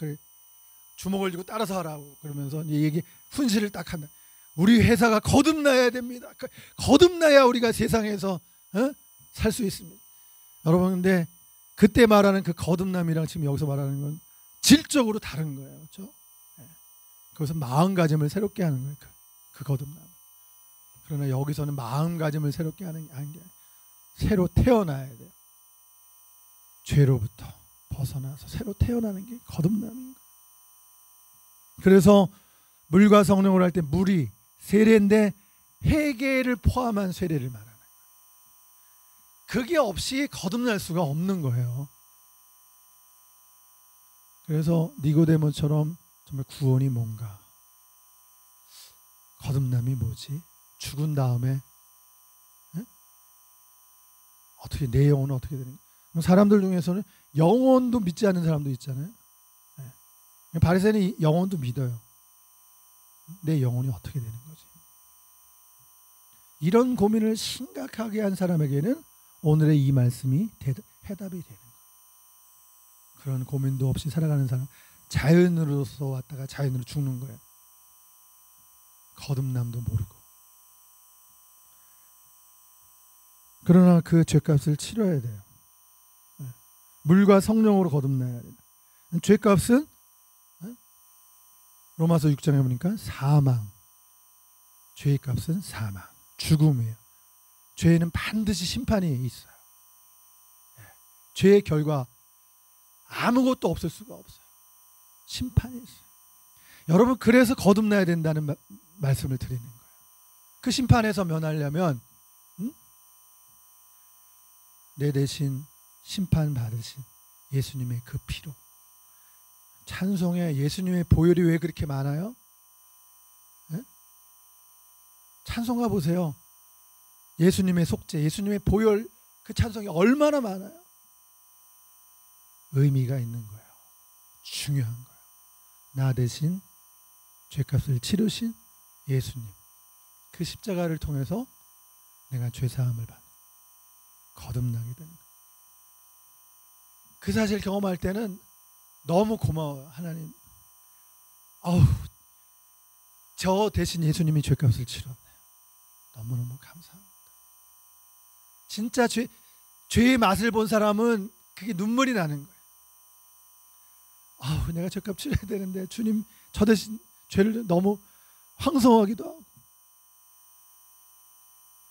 주먹을 쥐고 따라서 하라고 그러면서 얘기 훈시를 딱 한다. 우리 회사가 거듭나야 됩니다. 거듭나야 우리가 세상에서 살 수 있습니다. 여러분 근데 그때 말하는 그 거듭남이랑 지금 여기서 말하는 건 질적으로 다른 거예요. 그렇죠? 그것은 마음가짐을 새롭게 하는 거예요. 그 거듭남. 그러나 여기서는 마음가짐을 새롭게 하는 게 새로 태어나야 돼요. 죄로부터 벗어나서 새로 태어나는 게 거듭남인 거예요. 그래서 물과 성령을 할 때 물이 세례인데 회개를 포함한 세례를 말하는 거예요. 그게 없이 거듭날 수가 없는 거예요. 그래서 니고데모처럼 정말 구원이 뭔가, 거듭남이 뭐지? 죽은 다음에 어떻게 내 영혼은 어떻게 되는 거야? 사람들 중에서는 영혼도 믿지 않는 사람도 있잖아요. 바리새인이 영혼도 믿어요. 내 영혼이 어떻게 되는 거지? 이런 고민을 심각하게 한 사람에게는 오늘의 이 말씀이 해답이 되는 거예요. 그런 고민도 없이 살아가는 사람, 자연으로서 왔다가 자연으로 죽는 거예요. 거듭남도 모르고. 그러나 그 죄값을 치러야 돼요. 물과 성령으로 거듭나야 된다. 죄값은 로마서 6장에 보니까 사망. 죄값은 사망, 죽음이에요. 죄는 반드시 심판이 있어요. 죄의 결과 아무것도 없을 수가 없어요. 심판이 있어요. 여러분, 그래서 거듭나야 된다는 말씀을 드리는 거예요. 그 심판에서 면하려면 내 대신 심판받으신 예수님의 그 피로. 찬송에 예수님의 보혈이 왜 그렇게 많아요? 네? 찬송가 보세요. 예수님의 속죄, 예수님의 보혈, 그 찬송이 얼마나 많아요. 의미가 있는 거예요. 중요한 거예요. 나 대신 죄값을 치르신 예수님, 그 십자가를 통해서 내가 죄사함을 받는, 거듭나게 되는 거예요. 그 사실 경험할 때는 너무 고마워요. 하나님, 저 대신 예수님이 죄값을 치렀네요. 너무너무 감사합니다. 진짜 죄의 맛을 본 사람은 그게 눈물이 나는 거예요. 내가 죄값 치러야 되는데 주님, 저 대신 죄를 너무 황송하기도 하고.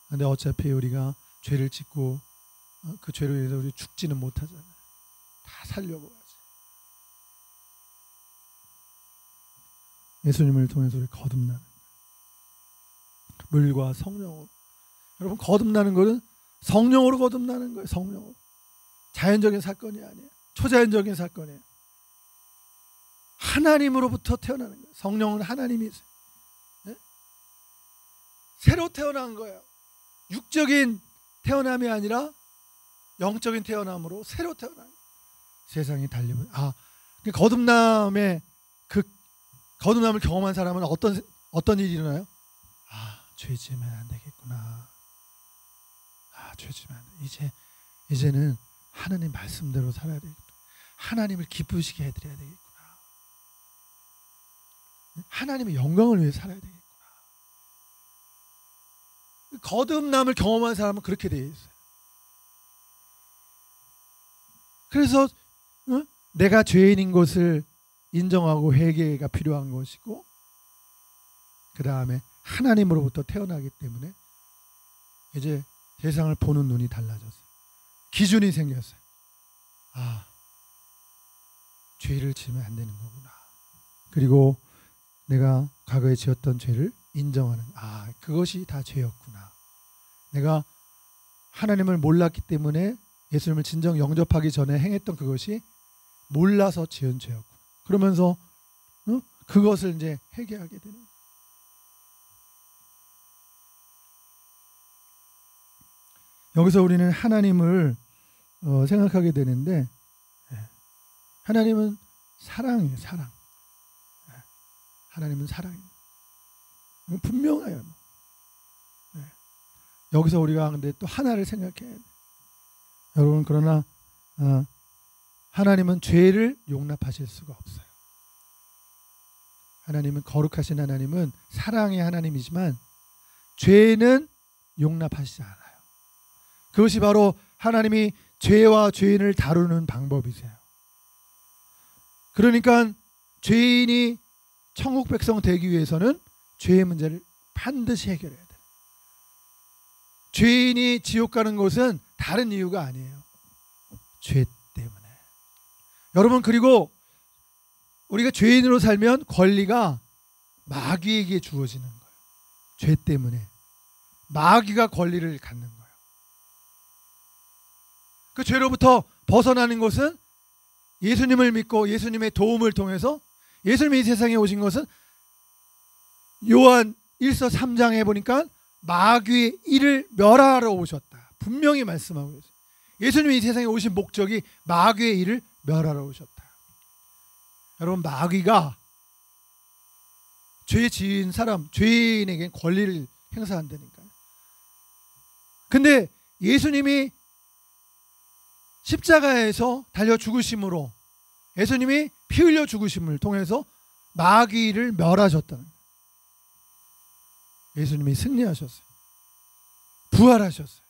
근데 어차피 우리가 죄를 짓고 그 죄로 인해서 우리 죽지는 못하잖아요. 다 살려고 하지. 예수님을 통해서 우리 거듭나는 거예요. 물과 성령으로. 여러분, 거듭나는 것은 성령으로 거듭나는 거예요. 성령으로. 자연적인 사건이 아니에요. 초자연적인 사건이에요. 하나님으로부터 태어나는 거예요. 성령은 하나님이세요. 네? 새로 태어난 거예요. 육적인 태어남이 아니라 영적인 태어남으로 새로 태어난 거예요. 세상이 달리고. 거듭남의 그 거듭남을 경험한 사람은 어떤 일이 일어나요? 죄 지으면 안 되겠구나. 죄 지으면 안 돼. 이제는 하나님 말씀대로 살아야 되겠구나. 하나님을 기쁘시게 해드려야 되겠구나. 하나님의 영광을 위해 살아야 되겠구나. 거듭남을 경험한 사람은 그렇게 되어 있어요. 그래서 내가 죄인인 것을 인정하고 회개가 필요한 것이고, 그 다음에 하나님으로부터 태어나기 때문에 이제 세상을 보는 눈이 달라졌어요. 기준이 생겼어요. 죄를 지으면 안 되는 거구나. 그리고 내가 과거에 지었던 죄를 인정하는, 그것이 다 죄였구나. 내가 하나님을 몰랐기 때문에 예수님을 진정 영접하기 전에 행했던 그것이 몰라서 지은 죄였구나. 그러면서 그것을 이제 회개하게 되는 거예요. 여기서 우리는 하나님을 생각하게 되는데, 하나님은 사랑이에요. 사랑. 하나님은 사랑입니다. 분명해요. 여기서 우리가 근데 또 하나를 생각해야 돼요. 여러분, 그러나 하나님은 죄를 용납하실 수가 없어요. 하나님은 거룩하신 하나님은 사랑의 하나님이지만 죄는 용납하시지 않아요. 그것이 바로 하나님이 죄와 죄인을 다루는 방법이세요. 그러니까 죄인이 천국 백성 되기 위해서는 죄의 문제를 반드시 해결해야 돼요. 죄인이 지옥 가는 것은 다른 이유가 아니에요. 죄 때문에. 여러분, 그리고 우리가 죄인으로 살면 권리가 마귀에게 주어지는 거예요. 죄 때문에 마귀가 권리를 갖는 거예요. 그 죄로부터 벗어나는 것은 예수님을 믿고 예수님의 도움을 통해서, 예수님이 이 세상에 오신 것은 요한 1서 3장에 보니까 마귀의 일을 멸하러 오셨다. 분명히 말씀하고 있어요. 예수님이 이 세상에 오신 목적이 마귀의 일을 멸하러 오셨다. 여러분, 마귀가 죄 지은 사람, 죄인에게 권리를 행사한다니까요. 근데 예수님이 십자가에서 달려 죽으심으로, 예수님이 피 흘려 죽으심을 통해서 마귀를 멸하셨다는 거예요. 예수님이 승리하셨어요. 부활하셨어요.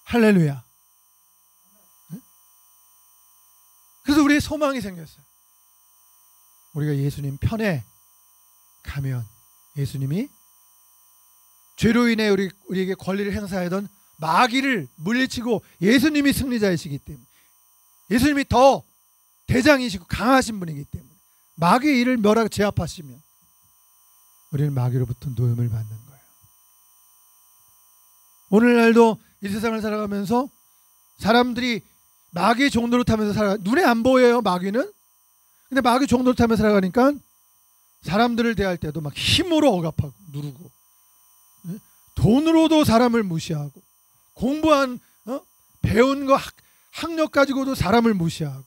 할렐루야. 네? 그래서 우리의 소망이 생겼어요. 우리가 예수님 편에 가면 예수님이 죄로 인해 우리에게 권리를 행사하던 마귀를 물리치고 예수님이 승리자이시기 때문에, 예수님이 더 대장이시고 강하신 분이기 때문에 마귀의 일을 멸하고 제압하시면 우리는 마귀로부터 노임을 받는 거예요. 오늘날도 이 세상을 살아가면서 사람들이 마귀의 종로를 타면서 살아가, 눈에 안 보여요 마귀는. 근데 마귀 종로를 타면서 살아가니까 사람들을 대할 때도 막 힘으로 억압하고 누르고, 돈으로도 사람을 무시하고, 공부한 배운 거 학력 가지고도 사람을 무시하고,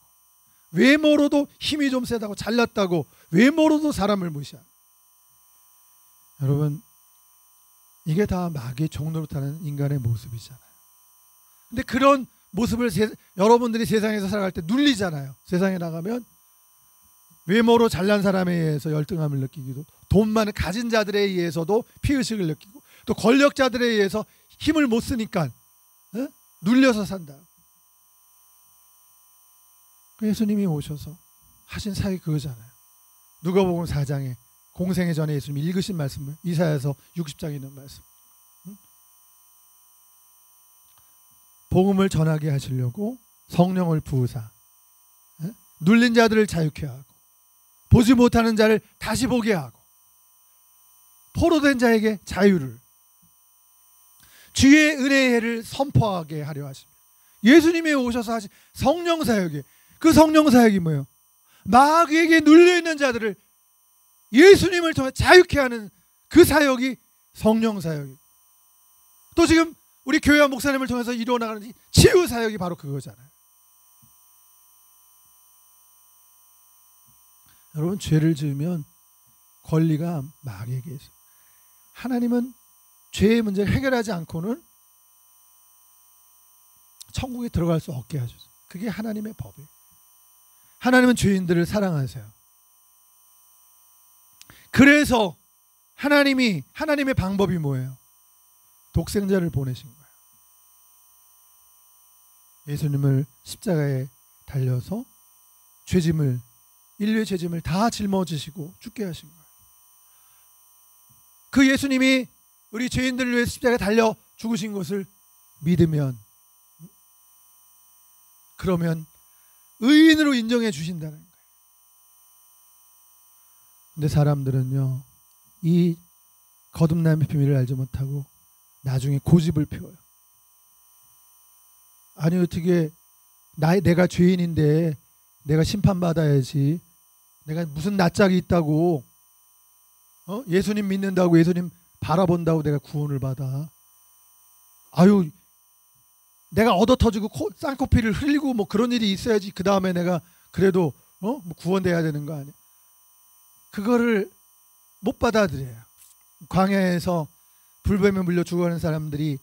외모로도 힘이 좀 세다고 잘났다고 외모로도 사람을 무시하고. 여러분, 이게 다 마귀의 종로로 타는 인간의 모습이잖아요. 근데 그런 모습을 여러분들이 세상에서 살아갈 때 눌리잖아요. 세상에 나가면 외모로 잘난 사람에 의해서 열등함을 느끼기도, 돈 많은 가진 자들에 의해서도 피의식을 느끼고, 또 권력자들에 의해서 힘을 못 쓰니까 눌려서 산다. 예수님이 오셔서 하신 사역이 그거잖아요. 누가복음 4장에 공생의 전에 예수님이 읽으신 말씀, 이사야서 60장에 있는 말씀. 복음을 전하게 하시려고 성령을 부으사 눌린 자들을 자유케 하고, 보지 못하는 자를 다시 보게 하고, 포로된 자에게 자유를, 주의 은혜의 해를 선포하게 하려 하십니다. 예수님이 오셔서 하신 성령 사역이, 그 성령 사역이 뭐예요? 마귀에게 눌려있는 자들을 예수님을 통해 자유케 하는 그 사역이 성령 사역이고, 또 지금 우리 교회와 목사님을 통해서 이루어나가는 치유 사역이 바로 그거잖아요. 여러분, 죄를 지으면 권리가 마귀에게 있어요. 하나님은 죄의 문제를 해결하지 않고는 천국에 들어갈 수 없게 하셔서, 그게 하나님의 법이에요. 하나님은 죄인들을 사랑하세요. 그래서 하나님의 방법이 뭐예요? 독생자를 보내신 거예요. 예수님을 십자가에 달려서 인류의 죄짐을 다 짊어지시고 죽게 하신 거예요. 그 예수님이 우리 죄인들을 위해 십자가에 달려 죽으신 것을 믿으면, 그러면 의인으로 인정해 주신다는 거예요. 근데 사람들은요, 이 거듭남의 비밀을 알지 못하고 나중에 고집을 피워요. 아니, 어떻게 내가 죄인인데 내가 심판받아야지, 내가 무슨 낯짝이 있다고, 예수님 믿는다고, 예수님 바라본다고 내가 구원을 받아. 아유, 내가 얻어터지고 쌍코피를 흘리고 뭐 그런 일이 있어야지 그 다음에 내가 그래도 뭐 구원돼야 되는 거 아니야. 그거를 못 받아들여요. 광야에서 불뱀에 물려 죽어가는 사람들이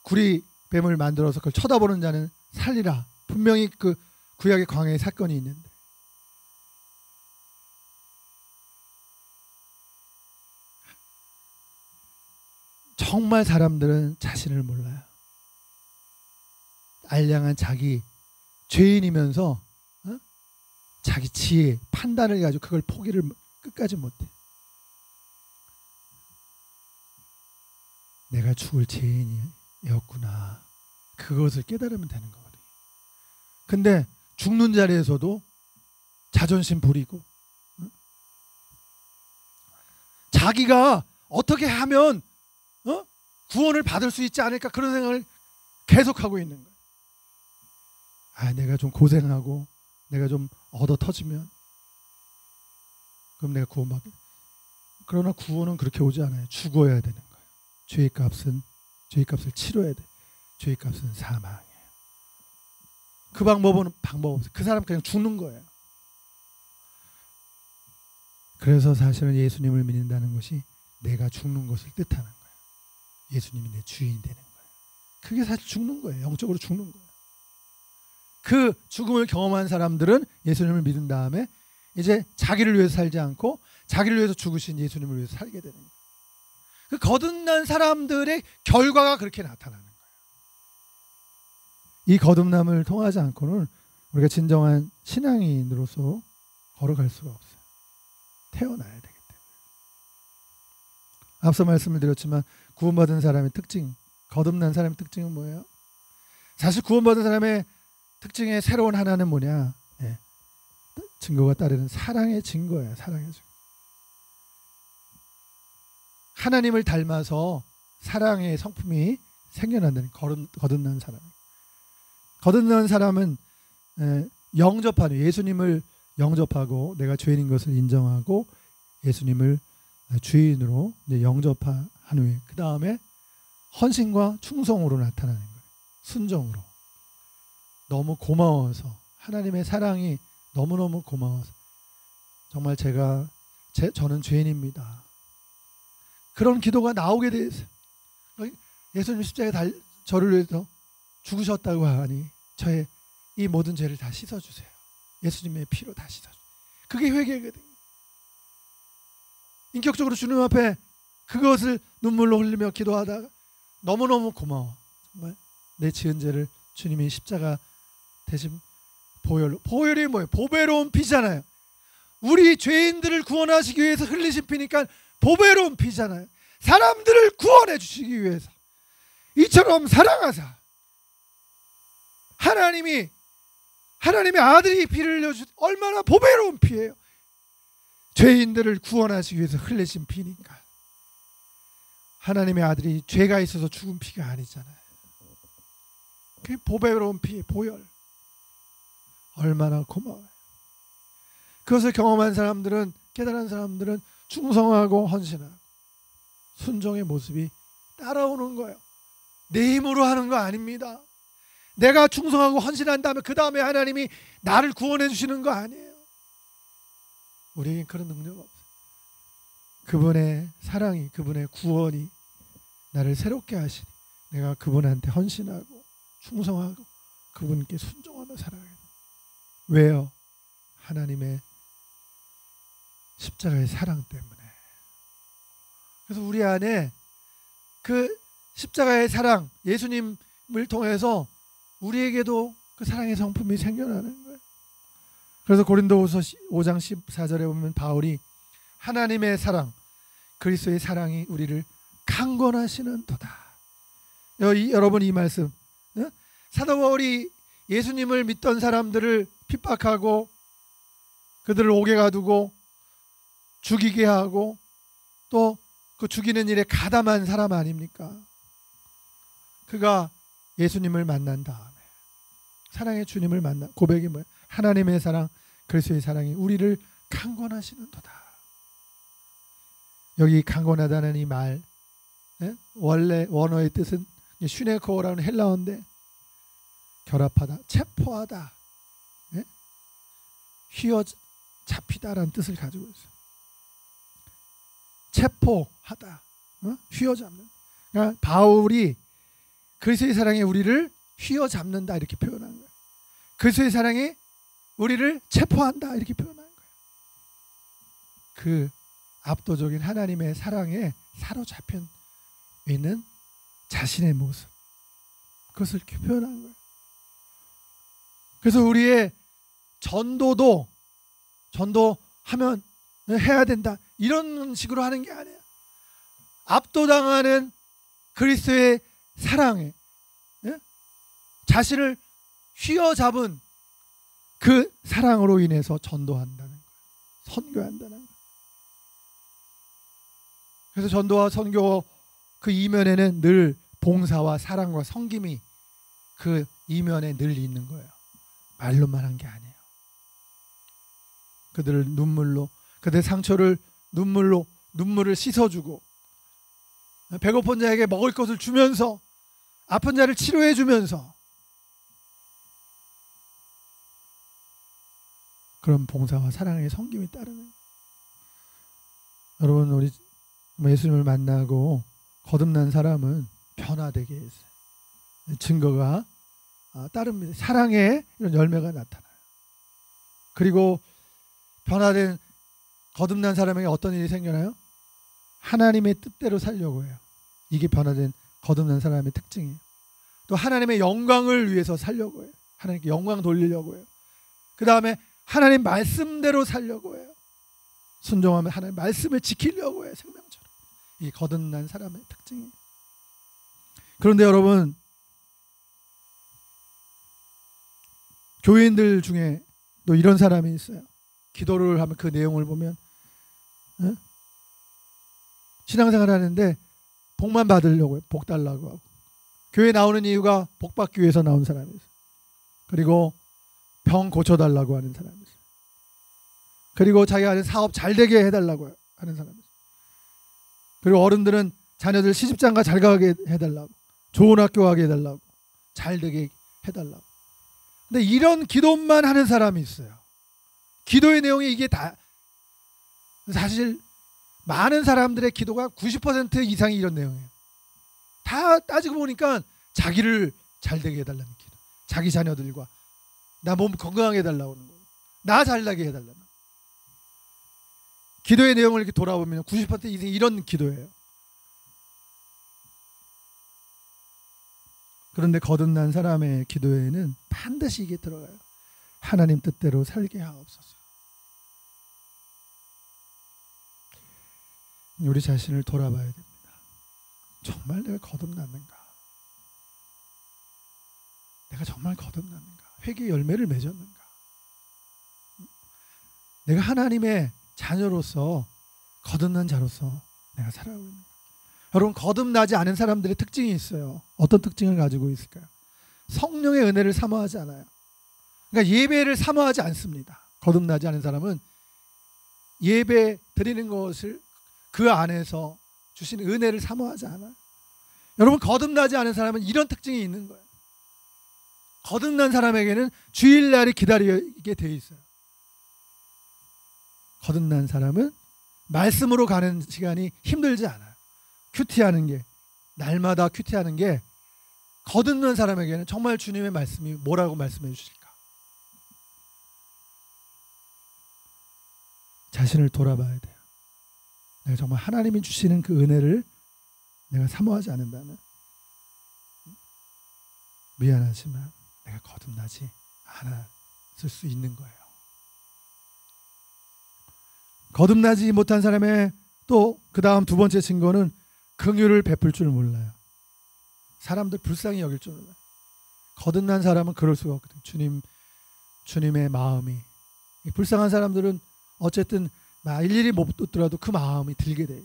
구리뱀을 만들어서 그걸 쳐다보는 자는 살리라. 분명히 그 구약의 광야의 사건이 있는데, 정말 사람들은 자신을 몰라요. 알량한 자기 죄인이면서 자기 지혜, 판단을 가지고 그걸 포기를 끝까지 못해. 내가 죽을 죄인이었구나, 그것을 깨달으면 되는 거거든요. 근데 죽는 자리에서도 자존심 부리고, 자기가 어떻게 하면 구원을 받을 수 있지 않을까, 그런 생각을 계속하고 있는 거예요. 아, 내가 좀 고생하고 내가 좀 얻어 터지면 그럼 내가 구원받게. 그러나 구원은 그렇게 오지 않아요. 죽어야 되는 거예요. 죄의 값을 치러야 돼. 죄의 값은 사망이에요. 그 방법 없어요. 그 사람 그냥 죽는 거예요. 그래서 사실은 예수님을 믿는다는 것이 내가 죽는 것을 뜻하는 거예요. 예수님이 내 주인이 되는 거예요. 그게 사실 죽는 거예요. 영적으로 죽는 거예요. 그 죽음을 경험한 사람들은 예수님을 믿은 다음에 이제 자기를 위해서 살지 않고 자기를 위해서 죽으신 예수님을 위해서 살게 되는 거예요. 그 거듭난 사람들의 결과가 그렇게 나타나는 거예요. 이 거듭남을 통하지 않고는 우리가 진정한 신앙인으로서 걸어갈 수가 없어요. 태어나야 되기 때문에. 앞서 말씀을 드렸지만 구원받은 사람의 특징, 거듭난 사람의 특징은 뭐예요? 사실 구원받은 사람의 특징의 새로운 하나는 뭐냐? 예. 증거가 따르는 사랑의 증거예요. 사랑의 증거. 하나님을 닮아서 사랑의 성품이 생겨난다는 거듭난 사람. 거듭난 사람은 영접하는, 예수님을 영접하고 내가 죄인인 것을 인정하고 예수님을 주인으로 영접한 후에 그 다음에 헌신과 충성으로 나타나는 거예요. 순종으로. 너무 고마워서, 하나님의 사랑이 너무너무 고마워서, 정말 저는 죄인입니다. 그런 기도가 나오게 돼 있어요. 예수님 십자가에 저를 위해서 죽으셨다고 하니 저의 이 모든 죄를 다 씻어주세요. 예수님의 피로 다 씻어주세요. 그게 회개거든요. 인격적으로 주님 앞에 그것을 눈물로 흘리며 기도하다가 너무너무 고마워. 정말 내 지은 죄를 주님이 십자가 대신 보혈로. 보혈이 뭐예요? 보배로운 피잖아요. 우리 죄인들을 구원하시기 위해서 흘리신 피니까 보배로운 피잖아요. 사람들을 구원해 주시기 위해서 이처럼 사랑하사 하나님의 아들이 피를 흘려주 얼마나 보배로운 피예요. 죄인들을 구원하시기 위해서 흘리신 피니까. 하나님의 아들이 죄가 있어서 죽은 피가 아니잖아요. 그게 보배로운 피, 보혈. 얼마나 고마워요. 그것을 경험한 사람들은, 깨달은 사람들은 충성하고 헌신하고 순종의 모습이 따라오는 거예요. 내 힘으로 하는 거 아닙니다. 내가 충성하고 헌신한 다음에 그 다음에 하나님이 나를 구원해 주시는 거 아니에요. 우리에겐 그런 능력 없어요. 그분의 사랑이, 그분의 구원이 나를 새롭게 하시니 내가 그분한테 헌신하고 충성하고 그분께 순종하며 살아가야 돼요. 왜요? 하나님의 십자가의 사랑 때문에. 그래서 우리 안에 그 십자가의 사랑, 예수님을 통해서 우리에게도 그 사랑의 성품이 생겨나는 거예요. 그래서 고린도후서 5장 14절에 보면 바울이 하나님의 사랑, 그리스도의 사랑이 우리를 강권하시는도다. 여러분 이 말씀, 사도 바울이 예수님을 믿던 사람들을 핍박하고 그들을 옥에 가두고 죽이게 하고 또 그 죽이는 일에 가담한 사람 아닙니까? 그가 예수님을 만난 다음에 사랑의 주님을 만나 고백이 뭐예요? 하나님의 사랑, 그리스도의 사랑이 우리를 강권하시는도다. 여기 강권하다는 이 말, 원래 원어의 뜻은 슈네코어라는 헬라어인데 결합하다, 체포하다, 휘어잡히다라는 뜻을 가지고 있어요. 체포하다, 휘어잡는. 그러니까 바울이 그리스도의 사랑이 우리를 휘어잡는다 이렇게 표현한 거예요. 그리스도의 사랑이 우리를 체포한다 이렇게 표현한 거예요. 그 압도적인 하나님의 사랑에 사로잡혀 있는 자신의 모습, 그것을 이렇게 표현한 거예요. 그래서 우리의 전도하면 해야 된다 이런 식으로 하는 게 아니에요. 압도당하는 그리스도의 사랑에 자신을 휘어잡은 그 사랑으로 인해서 전도한다는 거예요. 선교한다는 거예요. 그래서 전도와 선교 그 이면에는 늘 봉사와 사랑과 섬김이 그 이면에 늘 있는 거예요. 말로만 한 게 아니에요. 그들을 눈물로, 그들의 상처를 눈물을 씻어주고 배고픈 자에게 먹을 것을 주면서 아픈 자를 치료해 주면서 그런 봉사와 사랑의 섬김이 따르는. 여러분, 우리 예수님을 만나고 거듭난 사람은 변화되게 했어요. 증거가 따릅니다. 사랑의 이런 열매가 나타나요. 그리고 변화된 거듭난 사람에게 어떤 일이 생겨나요? 하나님의 뜻대로 살려고 해요. 이게 변화된 거듭난 사람의 특징이에요. 또 하나님의 영광을 위해서 살려고 해요. 하나님께 영광 돌리려고 해요. 그 다음에 하나님 말씀대로 살려고 해요. 순종하면 하나님 말씀을 지키려고 해요. 생명처럼. 이 거듭난 사람의 특징이에요. 그런데 여러분, 교인들 중에 또 이런 사람이 있어요. 기도를 하면 그 내용을 보면 신앙생활 하는데 복만 받으려고 해요. 복 달라고 하고. 교회 나오는 이유가 복 받기 위해서 나온 사람이 있어요. 그리고 병 고쳐달라고 하는 사람이 있어요. 그리고 자기가 하는 사업 잘 되게 해달라고 하는 사람이 있어요. 그리고 어른들은 자녀들 시집장가 잘 가게 해달라고, 좋은 학교 가게 해달라고, 잘 되게 해달라고. 근데 이런 기도만 하는 사람이 있어요. 기도의 내용이 이게 다, 사실 많은 사람들의 기도가 90% 이상이 이런 내용이에요. 다 따지고 보니까 자기를 잘 되게 해달라는 기도, 자기 자녀들과 나 몸 건강하게 해달라고 하는 거예요. 나 잘나게 해달라는 거예요. 기도의 내용을 이렇게 돌아보면 90% 이상이 이런 기도예요. 그런데 거듭난 사람의 기도에는 반드시 이게 들어가요. 하나님 뜻대로 살게 하옵소서. 우리 자신을 돌아봐야 됩니다. 정말 내가 거듭났는가? 내가 정말 거듭났는가? 회개의 열매를 맺었는가? 내가 하나님의 자녀로서, 거듭난 자로서 내가 살아가고 있는가? 여러분, 거듭나지 않은 사람들의 특징이 있어요. 어떤 특징을 가지고 있을까요? 성령의 은혜를 사모하지 않아요. 그러니까 예배를 사모하지 않습니다. 거듭나지 않은 사람은 예배 드리는 것을 그 안에서 주신 은혜를 사모하지 않아요. 여러분, 거듭나지 않은 사람은 이런 특징이 있는 거예요. 거듭난 사람에게는 주일날이 기다리게 돼 있어요. 거듭난 사람은 말씀으로 가는 시간이 힘들지 않아요. 큐티하는 게, 날마다 큐티하는 게 거듭난 사람에게는 정말 주님의 말씀이 뭐라고 말씀해 주실까? 자신을 돌아봐야 돼요. 내가 정말 하나님이 주시는 그 은혜를 내가 사모하지 않는다면, 미안하지만 내가 거듭나지 않았을 수 있는 거예요. 거듭나지 못한 사람의 또 그 다음 두 번째 증거는 긍휼을 베풀 줄 몰라요. 사람들 불쌍히 여길 줄 몰라요. 거듭난 사람은 그럴 수가 없거든요. 주님의 마음이, 불쌍한 사람들은 어쨌든 일일이 못 듣더라도 그 마음이 들게 돼요.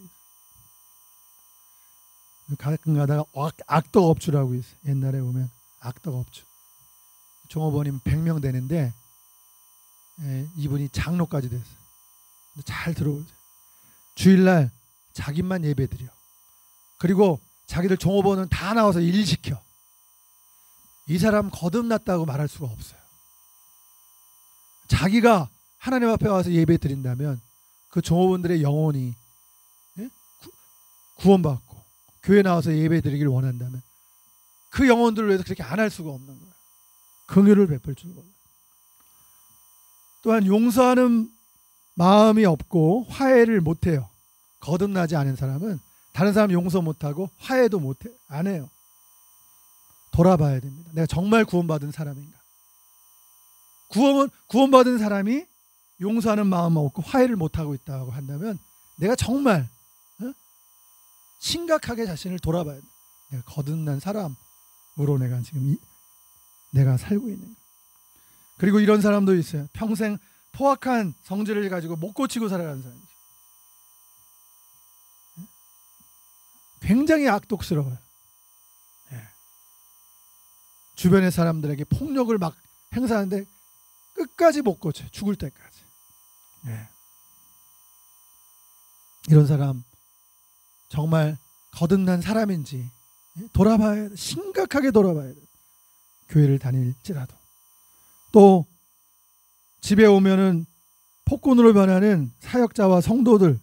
가끔 가다가 악덕업주라고 있어요. 옛날에 보면 악덕업주. 종업원이면 100명 되는데 이분이 장로까지 됐어요. 잘 들어보세요. 주일날 자기만 예배드려. 그리고 자기들 종업원은 다 나와서 일 시켜. 이 사람 거듭났다고 말할 수가 없어요. 자기가 하나님 앞에 와서 예배 드린다면 그 종업원들의 영혼이 구원받고 교회 나와서 예배 드리기를 원한다면 그 영혼들을 위해서 그렇게 안 할 수가 없는 거예요. 긍휼을 베풀 줄 몰라요. 또한 용서하는 마음이 없고 화해를 못해요. 거듭나지 않은 사람은 다른 사람 용서 못하고 화해도 못해, 안 해요. 돌아봐야 됩니다. 내가 정말 구원받은 사람인가? 구원받은 사람이 용서하는 마음 없고 화해를 못하고 있다고 한다면 내가 정말 심각하게 자신을 돌아봐야 돼. 내가 거듭난 사람으로 내가 지금 내가 살고 있는. 그리고 이런 사람도 있어요. 평생 포악한 성질을 가지고 못 고치고 살아가는 사람이죠. 굉장히 악독스러워요. 주변의 사람들에게 폭력을 막 행사하는데 끝까지 못 고쳐요. 죽을 때까지. 이런 사람 정말 거듭난 사람인지 돌아봐야 돼. 심각하게 돌아봐야 돼. 교회를 다닐지라도. 또 집에 오면은 폭군으로 변하는 사역자와 성도들,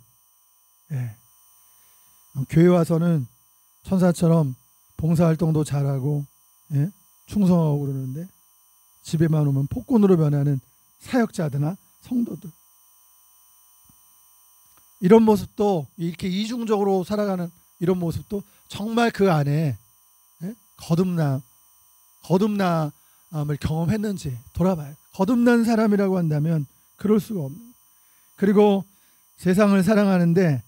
교회 와서는 천사처럼 봉사활동도 잘하고 충성하고 그러는데 집에만 오면 폭군으로 변하는 사역자들이나 성도들, 이런 모습도, 이렇게 이중적으로 살아가는 이런 모습도 정말 그 안에 거듭나 경험했는지 돌아봐요. 거듭난 사람이라고 한다면 그럴 수가 없는. 그리고 세상을 사랑하는데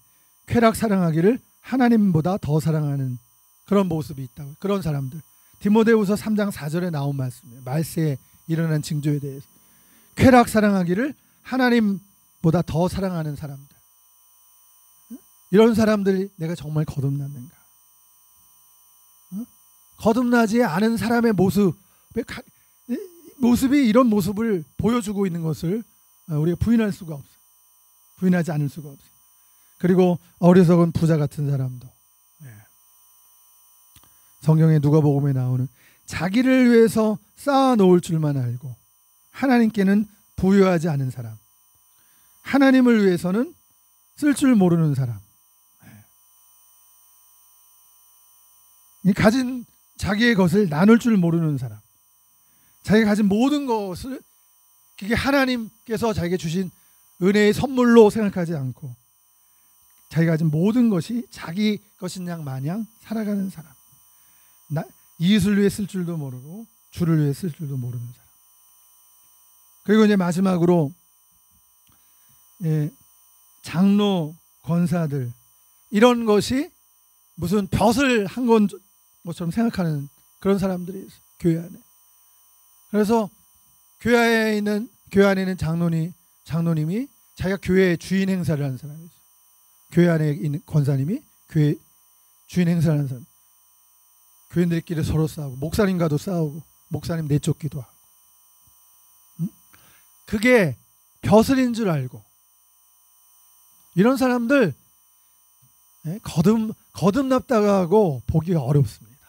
쾌락 사랑하기를 하나님보다 더 사랑하는 그런 모습이 있다고. 그런 사람들. 디모데후서 3장 4절에 나온 말씀이에요. 말세에 일어난 징조에 대해서. 쾌락 사랑하기를 하나님보다 더 사랑하는 사람들. 이런 사람들이 내가 정말 거듭났는가? 거듭나지 않은 사람의 모습이 이런 모습을 보여주고 있는 것을 우리가 부인할 수가 없어요. 부인하지 않을 수가 없어요. 그리고 어리석은 부자 같은 사람도 성경의 누가복음에 나오는 자기를 위해서 쌓아놓을 줄만 알고 하나님께는 부여하지 않은 사람, 하나님을 위해서는 쓸 줄 모르는 사람, 이 가진 자기의 것을 나눌 줄 모르는 사람, 자기가 가진 모든 것을 그게 하나님께서 자기에게 주신 은혜의 선물로 생각하지 않고 자기가 가진 모든 것이 자기 것인 양 마냥 살아가는 사람, 이웃을 위해 쓸 줄도 모르고 주를 위해 쓸 줄도 모르는 사람. 그리고 이제 마지막으로 장로, 권사들 이런 것이 무슨 벼슬 한 것처럼 생각하는 그런 사람들이 있어요. 교회 안에. 그래서 교회 안에 있는 장로님이 자기가 교회의 주인 행사를 하는 사람이 있어요. 교회 안에 있는 권사님이 교회 주인 행사를 하는 사람. 교인들끼리 서로 싸우고 목사님과도 싸우고 목사님 내쫓기도 하고. 그게 벼슬인 줄 알고 이런 사람들 거듭났다고 보기가 어렵습니다.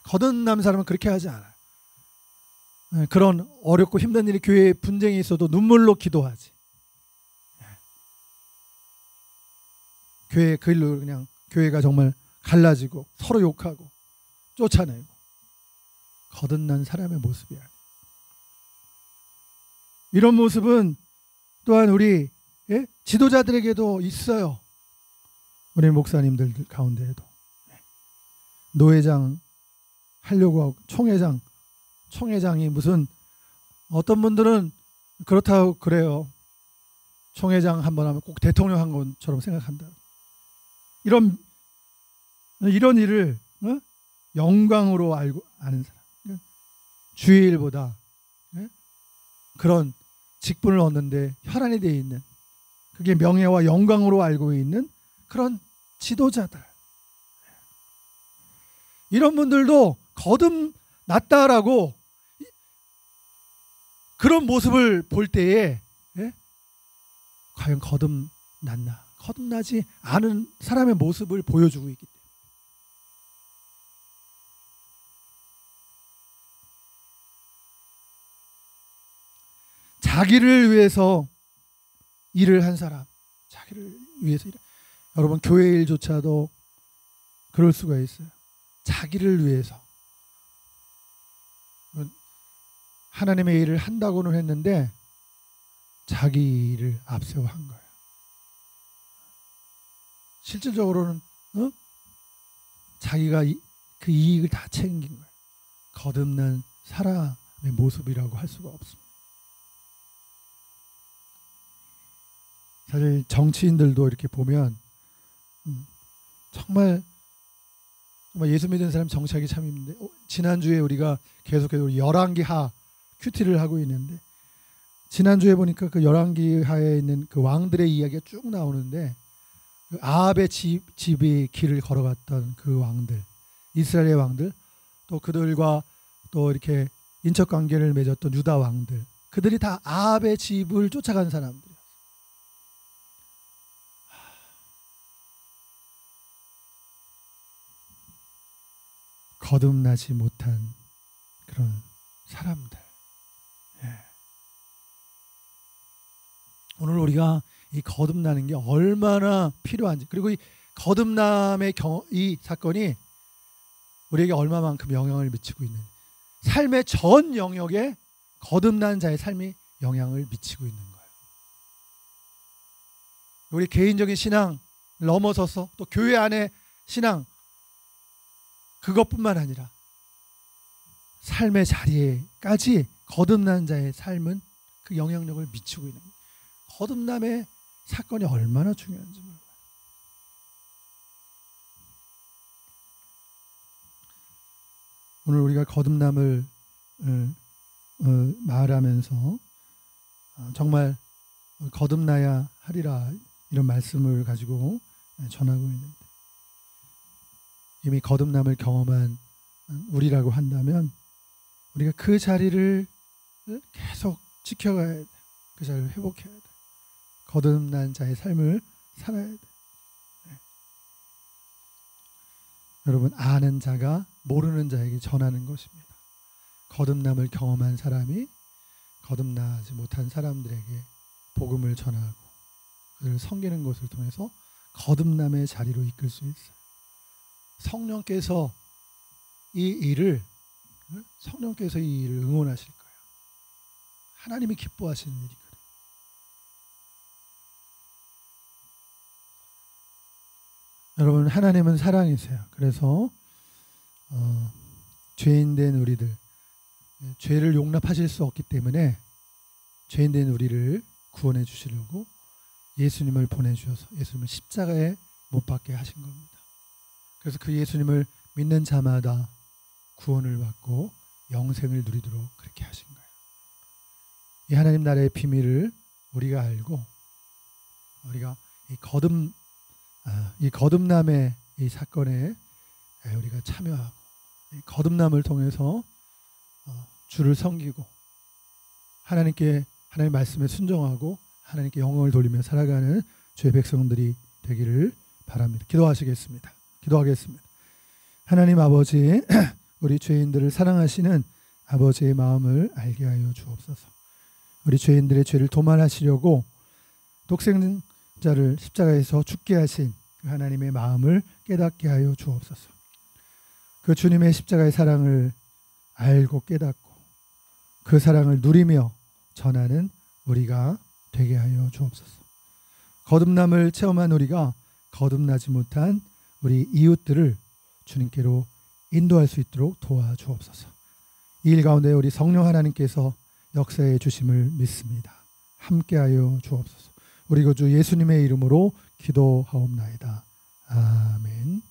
거듭난 사람은 그렇게 하지 않아요. 그런 어렵고 힘든 일이 교회에 분쟁이 있어도 눈물로 기도하지. 교회 그 일로 그냥 교회가 정말 갈라지고 서로 욕하고 쫓아내고 거듭난 사람의 모습이 아니에요. 이런 모습은 또한 우리 지도자들에게도 있어요. 우리 목사님들 가운데에도 노회장 하려고 하고 총회장이 무슨 어떤 분들은 그렇다고 그래요. 총회장 한번 하면 꼭 대통령 한 것처럼 생각한다. 이런 일을 영광으로 아는 사람, 주일보다 그런 직분을 얻는데 혈안이 되어 있는 그게 명예와 영광으로 알고 있는 그런 지도자들. 이런 분들도 거듭났다라고 그런 모습을 볼 때에 과연 거듭났나? 거듭나지 않은 사람의 모습을 보여주고 있기 때문에. 자기를 위해서 일을 한 사람, 자기를 위해서 여러분 교회 일조차도 그럴 수가 있어요. 자기를 위해서 하나님의 일을 한다고는 했는데 자기를 앞세워 한 거예요. 실질적으로는 자기가 그 이익을 다 챙긴 거예요. 거듭난 사람의 모습이라고 할 수가 없습니다. 사실 정치인들도 이렇게 보면 정말 예수 믿는 사람 정치하기 참 힘든데 지난주에 우리가 계속해서 열왕기하 큐티를 하고 있는데 지난주에 보니까 그 열왕기하에 있는 그 왕들의 이야기가 쭉 나오는데 그 아합의 집이 길을 걸어갔던 그 왕들, 이스라엘의 왕들, 또 그들과 또 이렇게 인척 관계를 맺었던 유다 왕들, 그들이 다 아합의 집을 쫓아간 사람들이었어요. 거듭나지 못한 그런 사람들. 오늘 우리가 이 거듭나는 게 얼마나 필요한지, 그리고 이 거듭남의 이 사건이 우리에게 얼마만큼 영향을 미치고 있는, 삶의 전 영역에 거듭난 자의 삶이 영향을 미치고 있는 거예요. 우리 개인적인 신앙 넘어서서 또 교회 안의 신앙, 그것뿐만 아니라 삶의 자리에까지 거듭난 자의 삶은 그 영향력을 미치고 있는 거예요. 거듭남의 사건이 얼마나 중요한지 몰라요. 오늘 우리가 거듭남을 말하면서 정말 거듭나야 하리라 이런 말씀을 가지고 전하고 있는데, 이미 거듭남을 경험한 우리라고 한다면 우리가 그 자리를 계속 지켜가야 돼. 그 자리를 회복해야 돼. 거듭난 자의 삶을 살아야 돼. 네. 여러분, 아는 자가 모르는 자에게 전하는 것입니다. 거듭남을 경험한 사람이 거듭나지 못한 사람들에게 복음을 전하고 그들을 섬기는 것을 통해서 거듭남의 자리로 이끌 수 있어요. 성령께서 이 일을 응원하실 거예요. 하나님이 기뻐하시는 일이거든요. 여러분, 하나님은 사랑이세요. 그래서 죄인된 우리들, 죄를 용납하실 수 없기 때문에 죄인된 우리를 구원해 주시려고 예수님을 보내주셔서 예수님을 십자가에 못 박게 하신 겁니다. 그래서 그 예수님을 믿는 자마다 구원을 받고 영생을 누리도록 그렇게 하신 거예요. 이 하나님 나라의 비밀을 우리가 알고 우리가 이 거듭남의 이 사건에 우리가 참여하고 이 거듭남을 통해서 주를 섬기고 하나님의 말씀에 순종하고 하나님께 영광을 돌리며 살아가는 주의 백성들이 되기를 바랍니다. 기도하시겠습니다. 기도하겠습니다. 하나님 아버지, 우리 죄인들을 사랑하시는 아버지의 마음을 알게 하여 주옵소서. 우리 죄인들의 죄를 도말하시려고 독생자를 십자가에서 죽게 하신 그 하나님의 마음을 깨닫게 하여 주옵소서. 그 주님의 십자가의 사랑을 알고 깨닫고 그 사랑을 누리며 전하는 우리가 되게 하여 주옵소서. 거듭남을 체험한 우리가 거듭나지 못한 우리 이웃들을 주님께로 인도할 수 있도록 도와주옵소서. 이 일 가운데 우리 성령 하나님께서 역사해 주심을 믿습니다. 함께하여 주옵소서. 우리 구주 예수님의 이름으로 기도하옵나이다. 아멘.